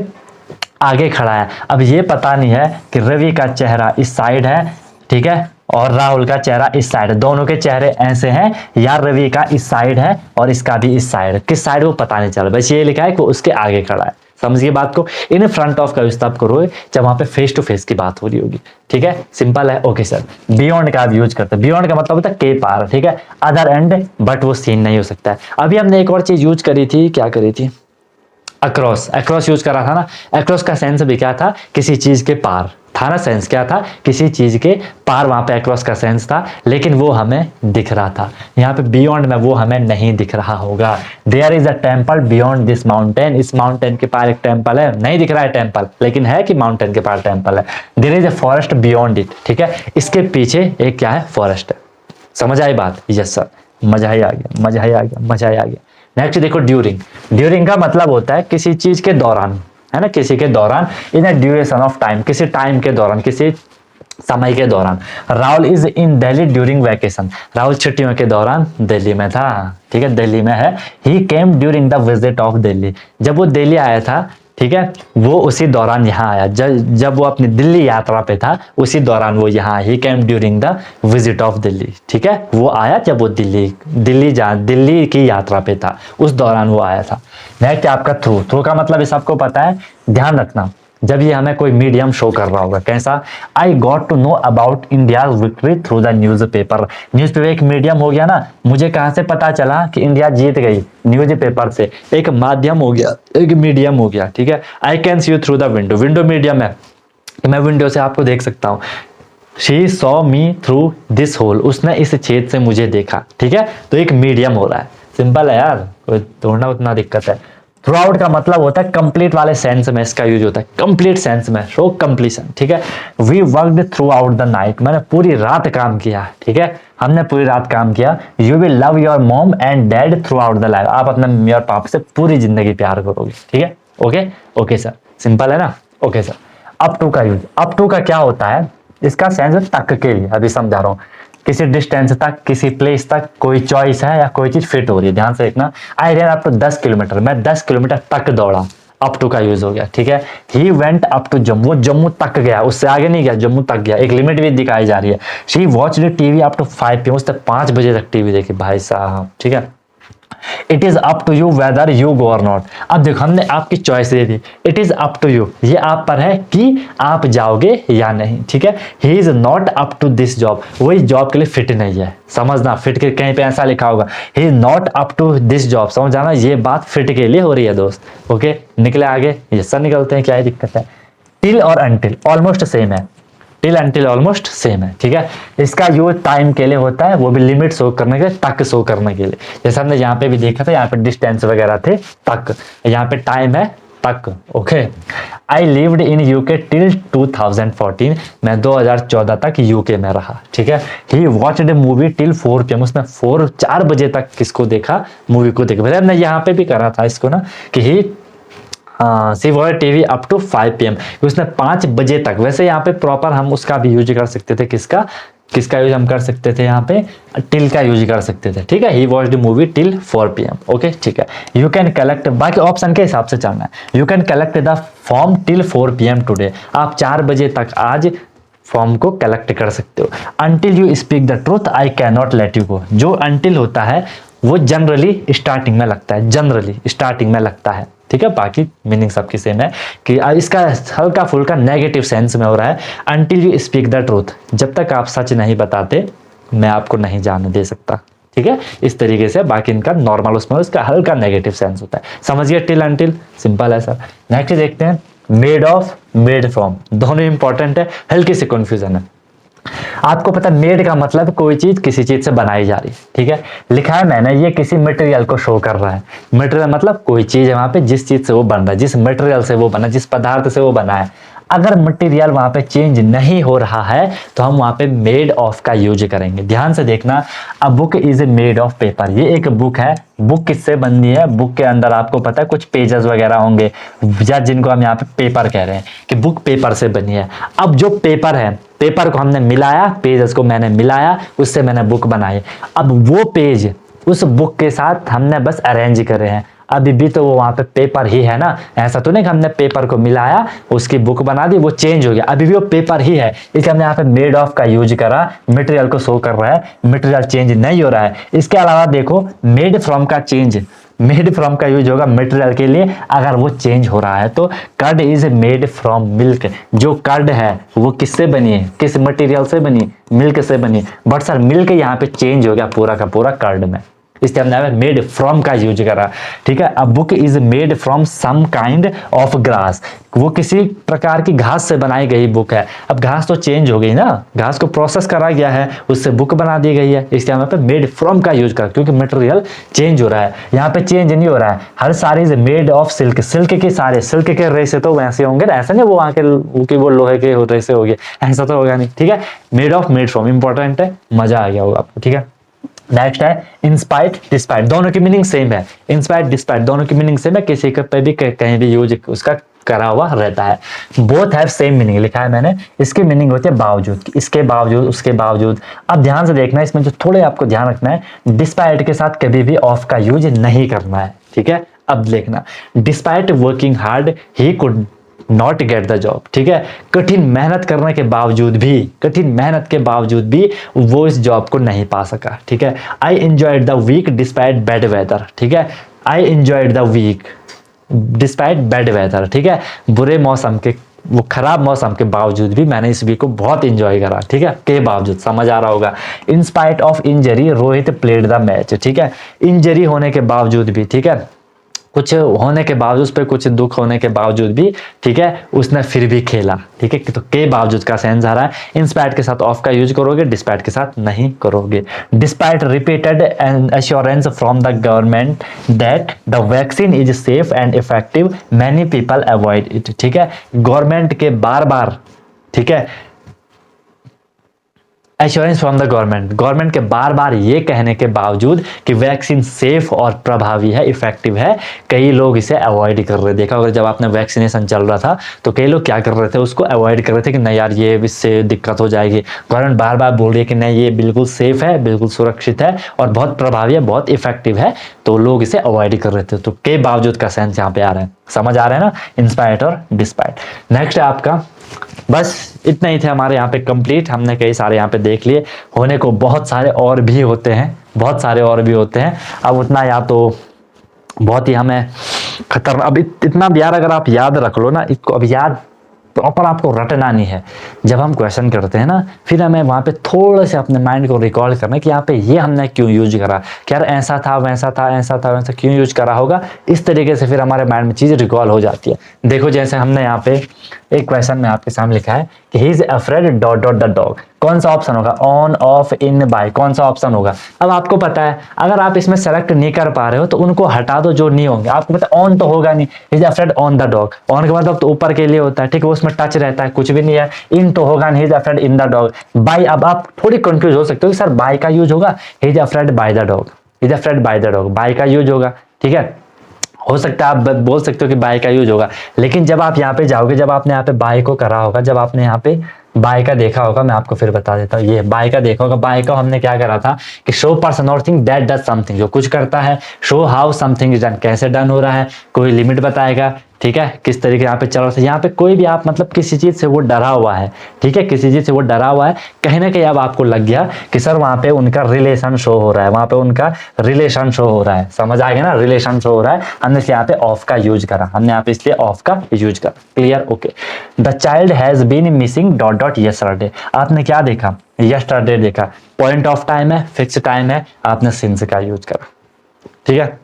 आगे खड़ा है। अब ये पता नहीं है कि रवि का चेहरा इस साइड है, ठीक है, और राहुल का चेहरा इस साइड, दोनों के चेहरे ऐसे हैं। यार रवि का इस साइड है और इसका भी इस साइड, किस साइड वो पता नहीं चला, बस ये लिखा है कि वो उसके आगे खड़ा है। समझिए बात को। इन फ्रंट ऑफ का यूज तब करो जब वहां पे फेस टू फेस की बात हो रही होगी, ठीक है, सिंपल है। ओके सर, बियॉन्ड का यूज करते हैं, बियॉन्ड का मतलब होता है के पार, ठीक है, अदर एंड, बट वो सीन नहीं हो सकता है। अभी हमने एक और चीज यूज करी थी, क्या करी थी, अक्रॉस, अक्रॉस यूज करा था ना। अक्रॉस का सेंस भी क्या था, किसी चीज के पार था ना, सेंस क्या था, किसी चीज के पार, वहां पे अक्रॉस का सेंस था, लेकिन वो हमें दिख रहा था। यहाँ पे बियॉन्ड में वो हमें नहीं दिख रहा होगा। There is a temple beyond this mountain, इस माउंटेन के पार एक टेम्पल है, नहीं दिख रहा है टेम्पल, लेकिन है कि माउंटेन के पार टेम्पल है। There is a forest beyond it, ठीक है, इसके पीछे एक क्या है, फॉरेस्ट है। समझ आई बात? यस सर, मजा ही आ गया, मजा ही आ गया, मजा ही आ गया। नेक्स्ट देखो ड्यूरिंग, ड्यूरिंग का मतलब होता है किसी चीज के दौरान, है ना, किसी के दौरान, इन अ ड्यूरेशन ऑफ टाइम, किसी टाइम के दौरान, किसी समय के दौरान। Rahul is in Delhi during vacation, Rahul छुट्टियों के दौरान दिल्ली में था, ठीक है, दिल्ली में है। He came during the visit of Delhi, जब वो दिल्ली आया था, ठीक है, वो उसी दौरान यहाँ आया, जब वो अपनी दिल्ली यात्रा पे था, उसी दौरान वो यहाँ, he came during the visit of Delhi, ठीक है, वो आया जब वो दिल्ली की यात्रा पे था, उस दौरान वो आया था। नेक्स्ट आपका थ्रू, थ्रू का मतलब ये सबको पता है, ध्यान रखना, जब ये हमें कोई मीडियम शो कर रहा होगा, कैसा, I got to know about India victory through the newspaper, newspaper एक मीडियम हो गया ना, मुझे कहां से पता चला कि इंडिया जीत गई, न्यूज़पेपर से, एक माध्यम हो गया, एक मीडियम हो गया, ठीक है। I can see you through the window, window medium है, मैं विंडो से आपको देख सकता हूँ। She saw me through this hole, उसने इस छेद से मुझे देखा, ठीक है, तो एक मीडियम हो रहा है, सिंपल है यार, कोई ढूंढना उतना दिक्कत है। थ्रू आउट का मतलब होता है कंप्लीट वाले सेंस में इसका यूज होता है, कंप्लीट सेंस में, शो कंप्लीशन, ठीक है। We worked throughout the night, मैंने पूरी रात काम किया, ठीक है, हमने पूरी रात काम किया। You will love your mom and dad through out the life, आप अपने और पापा से पूरी जिंदगी प्यार करोगे, ठीक है। ओके ओके सर, सिंपल है ना। ओके सर, अप टू का यूज, अप टू का क्या होता है, इसका सेंस तक के लिए, अभी समझा रहा हूँ, किसी डिस्टेंस तक, किसी प्लेस तक, कोई चॉइस है या कोई चीज फिट हो रही है, ध्यान से देखना। I run up to 10 kilometre, मैं 10 किलोमीटर तक दौड़ा, अप टू का यूज हो गया, ठीक है। He went up to Jammu, Jammu तक गया, उससे आगे नहीं गया, जम्मू तक गया, एक लिमिट भी दिखाई जा रही है। She watched TV up to 5 PM, उसने 5 बजे तक टीवी देखी, भाई साहब, ठीक है। It is up to you whether you go और नॉट, अब देखो हमने आपकी चॉइस दे दी, it is up to you, ये आप पर है कि आप जाओगे या नहीं, ठीक है। He is not up to this job, वो इस जॉब के लिए फिट नहीं है, समझना, फिट के कहीं पे ऐसा लिखा होगा, he is not up to this job, समझ जाना, ये बात फिट के लिए हो रही है दोस्त। ओके, निकले आगे, ये सब निकलते हैं, क्या दिक्कत है। टिल और अनटिल ऑलमोस्ट सेम है, टिल एंटिल ऑलमोस्ट सेम है, ठीक है। इसका यूज टाइम के लिए होता है, वो भी लिमिट शो करने के लिए, तक शो करने के लिए, जैसे हमने यहाँ पे भी देखा था, यहाँ पे डिस्टेंस वगैरह थे, तक, यहाँ पे टाइम है, तक। Okay, I lived in UK till 2014, मैं 2014 तक यूके में रहा, ठीक है। ही वॉच्ड मूवी टिल 4 PM, उसने 4 बजे तक किसको देखा, मूवी को देखा। हमने यहाँ पे भी करा था इसको ना, कि he see watch TV up to 5 PM, उसने 5 बजे तक, वैसे यहाँ पे प्रॉपर हम उसका भी यूज कर सकते थे, किसका यूज हम कर सकते थे, यहाँ पे टिल का यूज कर सकते थे, ठीक है। He watch the movie till 4 PM, okay, ठीक है। यू कैन कलेक्ट, बाकी ऑप्शन के हिसाब से चलना है। You can collect the form till 4 PM today, आप 4 बजे तक आज फॉर्म को कलेक्ट कर सकते हो। Until you speak the truth I can not let you go, जो अनटिल होता है वो जनरली स्टार्टिंग में लगता है, जनरली स्टार्टिंग में लगता है, ठीक है। बाकी मीनिंग सबकी सेम है, कि इसका हल्का फुल्का नेगेटिव सेंस में हो रहा है। Until you speak the truth, जब तक आप सच नहीं बताते मैं आपको नहीं जाने दे सकता, ठीक है, इस तरीके से। बाकी इनका नॉर्मल उसमें उसका हल्का नेगेटिव सेंस होता है, समझिए। टिल अनटिल सिंपल है सर। नेक्स्ट देखते हैं, मेड ऑफ, मेड फ्रॉम, दोनों इंपॉर्टेंट है, हल्की सी कंफ्यूजन है। आपको पता मेड का मतलब कोई चीज किसी चीज से बनाई जा रही है, ठीक है। लिखा है मैंने, ये किसी मटेरियल को शो कर रहा है, मटेरियल मतलब कोई चीज है वहां पे, जिस चीज से वो बन रहा है, जिस मटेरियल से वो बना, जिस पदार्थ से वो बना है। अगर मटेरियल वहां पे चेंज नहीं हो रहा है तो हम वहां पे मेड ऑफ का यूज करेंगे। ध्यान से देखना, अ book is made of paper, ये एक बुक है, बुक किससे बनती है, बुक के अंदर आपको पता है कुछ पेजेस वगैरह होंगे, या जिनको हम यहाँ पे पेपर कह रहे हैं, कि बुक पेपर से बनी है। अब जो पेपर है, पेपर को हमने मिलाया, पेजेस को मैंने मिलाया, उससे मैंने बुक बनाई। अब वो पेज उस बुक के साथ हमने बस अरेंज करे हैं, अभी भी तो वो वहाँ पे पेपर ही है ना, ऐसा तो नहीं कि हमने पेपर को मिलाया उसकी बुक बना दी वो चेंज हो गया, अभी भी वो पेपर ही है, इसलिए हमने यहाँ पे मेड ऑफ का यूज करा, मटेरियल को शो कर रहा है, मटेरियल चेंज नहीं हो रहा है। इसके अलावा देखो मेड फ्रॉम का चेंज, मेड फ्रॉम का यूज होगा मटेरियल के लिए अगर वो चेंज हो रहा है, तो curd is made from milk, जो कर्ड है वो किससे बनी है, किस मटेरियल से बनी, मिल्क से बनी, बट सर मिल्क यहाँ पे चेंज हो गया पूरा का पूरा कर्ड में, इसलिए हमने मेड फ्रॉम का यूज करा। ठीक है, a book is made from some kind of grass, वो किसी प्रकार की घास से बनाई गई बुक है। अब घास तो चेंज हो गई ना, घास को प्रोसेस करा गया है, उससे बुक बना दी गई है, इसलिए हम पे मेड फ्रॉम का यूज करा, क्योंकि मटेरियल चेंज हो रहा है, यहाँ पे चेंज नहीं हो रहा है। हर सारी is made of silk, silk के सारे, सिल्क के रेसे तो वैसे होंगे ना, ऐसा नहीं वो आके वो लोहे के रेसे हो गए, ऐसा तो होगा नहीं। ठीक है, made of, made from important है, मजा आ गया होगा आपको। ठीक है, नेक्स्ट है इंस्पाइट डिस्पाइट, दोनों की मीनिंग सेम है, इंस्पाइट डिस्पाइट दोनों की मीनिंग सेम है, किसी के पे भी कहीं भी यूज उसका करा हुआ रहता है। बोथ हैव सेम मीनिंग लिखा है मैंने, इसकी मीनिंग होती है बावजूद, इसके बावजूद, उसके बावजूद। अब ध्यान से देखना, इसमें जो थोड़े आपको ध्यान रखना है, डिस्पाइट के साथ कभी भी ऑफ का यूज नहीं करना है। ठीक है, अब देखना, despite working hard he could not get the job. ठीक है, कठिन मेहनत करने के बावजूद भी, कठिन मेहनत के बावजूद भी वो इस जॉब को नहीं पा सका। ठीक है, I enjoyed the week despite bad weather. ठीक है, I enjoyed the week despite bad weather. ठीक है, बुरे मौसम के, वो खराब मौसम के बावजूद भी मैंने इस वीक को बहुत इंजॉय करा। ठीक है, के बावजूद, समझ आ रहा होगा। In spite of injury Rohit played the match. ठीक है, इंजरी होने के बावजूद भी, ठीक है, कुछ होने के बावजूद, उस पर कुछ दुख होने के बावजूद भी, ठीक है, उसने फिर भी खेला। ठीक है, तो के बावजूद का सेंस आ रहा है, इंस्पाइट के साथ ऑफ का यूज करोगे, डिस्पाइट के साथ नहीं करोगे। Despite repeated assurance from the government that the vaccine is safe and effective many people avoid it. ठीक है, गवर्नमेंट के बार बार, ठीक है, assurance from the government, government के बार बार ये कहने के बावजूद कि वैक्सीन सेफ और प्रभावी है, इफेक्टिव है, कई लोग इसे अवॉइड कर रहे। देखा होगा जब आपने वैक्सीनेशन चल रहा था तो कई लोग क्या कर रहे थे, उसको अवॉइड कर रहे थे कि नहीं यार ये इससे दिक्कत हो जाएगी। गवर्नमेंट बार बार बोल रही है कि नहीं ये बिल्कुल सेफ है, बिल्कुल सुरक्षित है और बहुत प्रभावी है, बहुत इफेक्टिव है, तो लोग इसे अवॉइड कर रहे थे। तो के बावजूद का सेंस यहाँ पे आ रहा है, समझ आ रहा है ना, इंस्पाइट और डिस्पाइट। नेक्स्ट है आपका, बस इतना ही थे हमारे यहाँ पे कंप्लीट, हमने कई सारे यहाँ पे देख लिए, होने को बहुत सारे और भी होते हैं, बहुत सारे और भी होते हैं। अब उतना या तो बहुत ही हमें खतरनाक, अब इतना भी यार अगर आप याद रख लो ना इसको, अब याद प्रॉपर आपको रटना नहीं है। जब हम क्वेश्चन करते हैं ना, फिर हमें वहाँ पे थोड़े से अपने माइंड को रिकॉल करना कि यहाँ पे ये हमने क्यों यूज करा, कि यार ऐसा था वैसा था, ऐसा था वैसा, क्यों यूज करा होगा, इस तरीके से फिर हमारे माइंड में चीज़ रिकॉल हो जाती है। देखो जैसे हमने यहाँ पे एक क्वेश्चन में आपके सामने लिखा है कि ही is afraid dot dot the dog, कौन सा ऑप्शन होगा, ऑन ऑफ इन बाय, कौन सा ऑप्शन होगा। अब आपको पता है अगर आप इसमें सेलेक्ट नहीं कर पा रहे हो तो उनको हटा दो जो नहीं होंगे। आपको पता है ऑन तो होगा नहीं, he is afraid on the dog, on के मतलब तो ऊपर के लिए होता है, ठीक है, उसमें टच रहता है, कुछ भी नहीं है। इन तो होगा नहीं, he is afraid in the dog. By, अब आप थोड़ी कंफ्यूज हो सकते हो कि सर बाय का यूज होगा, he is afraid by the dog, he is afraid by the dog, by का यूज होगा। ठीक है, हो सकता है आप बोल सकते हो कि बाय का यूज होगा, लेकिन जब आप यहाँ पे जाओगे, जब आपने यहाँ पे बाय को करा होगा, जब आपने यहाँ पे बाय का देखा होगा, मैं आपको फिर बता देता हूँ, ये बाय का देखा होगा। बाय का हमने क्या करा था कि शो पर्सन और थिंग दैट डज समथिंग, जो कुछ करता है, show how something is done, कैसे डन हो रहा है, कोई लिमिट बताएगा, ठीक है, किस तरीके यहाँ पे चल रहा है। यहाँ पे कोई भी आप मतलब किसी चीज से वो डरा हुआ है, ठीक है, किसी चीज से वो डरा हुआ है, कहीं ना कहीं अब आपको लग गया कि सर वहां पे उनका रिलेशन शो हो रहा है, वहां पे उनका रिलेशन शो हो रहा है, समझ आ गया ना, रिलेशन शो हो रहा है, हमने यहाँ पे ऑफ का यूज करा, हमने यहाँ पे इसलिए ऑफ का यूज करा। Clear, okay. The child has been missing dot dot yesterday, आपने क्या देखा, यस्टरडे देखा, पॉइंट ऑफ टाइम है, फिक्स टाइम है, आपने सिंस का यूज करा। ठीक है,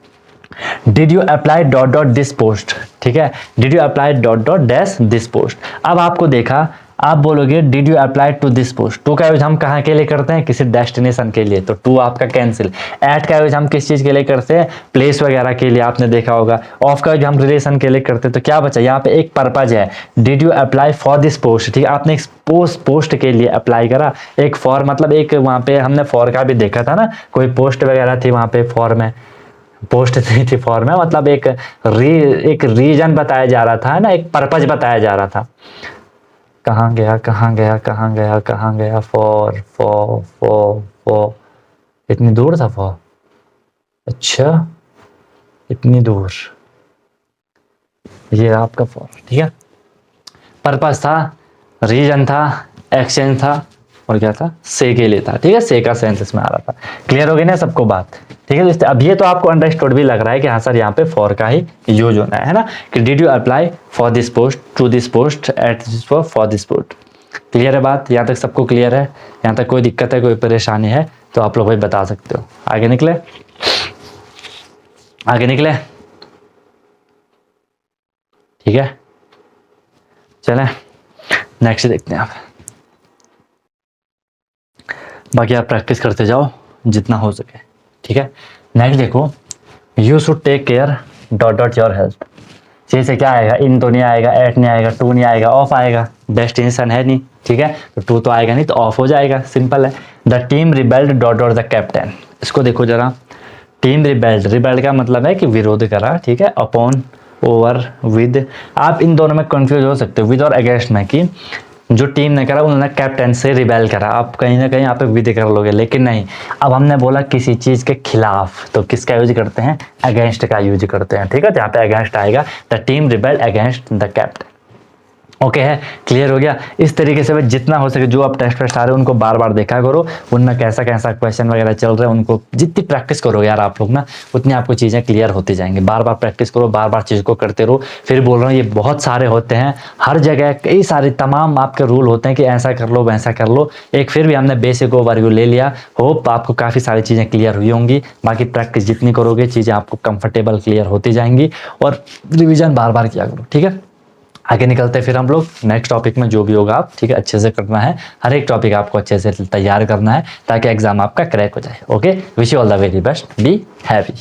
did you apply dot dot this post, ठीक है, did you apply dot dot dash this post. अब आपको देखा, आप बोलोगे did you apply to this post, to का यूज हम कहाँ के लिए करते हैं, किसी डेस्टिनेशन के लिए, तो टू आपका कैंसिल। एट का यूज हम किस चीज के लिए करते हैं, प्लेस वगैरह के लिए, आपने देखा होगा। ऑफ का यूज हम रिलेशन के लिए करते हैं, तो क्या बचा यहाँ पे, एक पर्पज है, did you apply for this post, ठीक है, आपने एक पोस्ट के लिए अप्लाई करा, एक फॉर मतलब एक वहाँ पे हमने फॉर का भी देखा था ना, कोई पोस्ट वगैरह थी वहाँ पे, फॉर में पोस्ट नहीं थी, फॉर में मतलब एक रीजन बताया जा रहा था ना, एक पर्पज बताया जा रहा था। कहाँ गया कहाँ गया कहाँ गया कहाँ गया, फॉर फॉर फॉर फॉर, इतनी दूर था फॉर, अच्छा इतनी दूर, ये रहा आपका फॉर, ठीक है। पर्पस था, रीजन था, एक्सचेंज था, और क्या था, से के लिए था, ठीक है। से का सेंस इसमें आ रहा था। क्लियर हो गई ना सबको बात, ठीक है। तो अब ये तो आपको अंडरस्टूड भी लग रहा है कि हाँ सर यहाँ पे फॉर का ही यूज होना है ना, कि did you apply for this post, to this post, at this for this post. Clear है बात, यहाँ तक सबको क्लियर है? यहाँ तक कोई दिक्कत है, कोई परेशानी है तो आप लोग भाई बता सकते हो। आगे निकले, आगे निकले, ठीक है। चलें नेक्स्ट देखते हैं आप। बाकी आप प्रैक्टिस करते जाओ जितना हो सके, ठीक है। नेक्स्ट देखो, you should take care dot dot your health. C से क्या आएगा, इन तो नहीं आएगा, एट नहीं आएगा, टू नहीं आएगा, ऑफ आएगा। डेस्टिनेशन है नहीं, ठीक है, तो टू तो आएगा नहीं, तो ऑफ हो जाएगा, सिंपल है। The team rebelled dot dot the captain. इसको देखो जरा, टीम रिबेल्ड, रिबेल्ड का मतलब है कि विरोध करा, ठीक है। अपॉन, ओवर, विद, आप इन दोनों में कंफ्यूज हो सकते हो, विद और अगेंस्ट में, कि जो टीम ने करा उन्होंने कैप्टन से रिबेल करा, आप कहीं ना कहीं यहाँ पे विद कर लोगे, लेकिन नहीं। अब हमने बोला किसी चीज़ के खिलाफ, तो किसका यूज करते हैं, अगेंस्ट का यूज करते हैं, ठीक है। तो यहाँ पे अगेंस्ट आएगा, the team rebel against the captain. Okay है, क्लियर हो गया। इस तरीके से जितना हो सके जो आप टेस्ट वेस्ट आ रहे हो उनको बार बार देखा करो, उनमें कैसा कैसा क्वेश्चन वगैरह चल रहे हैं, उनको जितनी प्रैक्टिस करो यार आप लोग ना, उतनी आपको चीज़ें क्लियर होती जाएंगी। बार बार प्रैक्टिस करो, बार बार चीज़ को करते रहो। फिर बोल रहा हूँ ये बहुत सारे होते हैं, हर जगह कई सारे तमाम आपके रूल होते हैं कि ऐसा कर लो वैसा कर लो। एक फिर भी हमने बेसिक ओवरव्यू ले लिया, होप आपको काफ़ी सारी चीज़ें क्लियर हुई होंगी। बाकी प्रैक्टिस जितनी करोगे चीज़ें आपको कंफर्टेबल क्लियर होती जाएंगी, और रिविजन बार बार किया करो, ठीक है। आगे निकलते हैं फिर हम लोग नेक्स्ट टॉपिक में, जो भी होगा आप, ठीक है, अच्छे से करना है। हर एक टॉपिक आपको अच्छे से तैयार करना है ताकि एग्जाम आपका क्रैक हो जाए। Okay, wish you all the very best, be happy.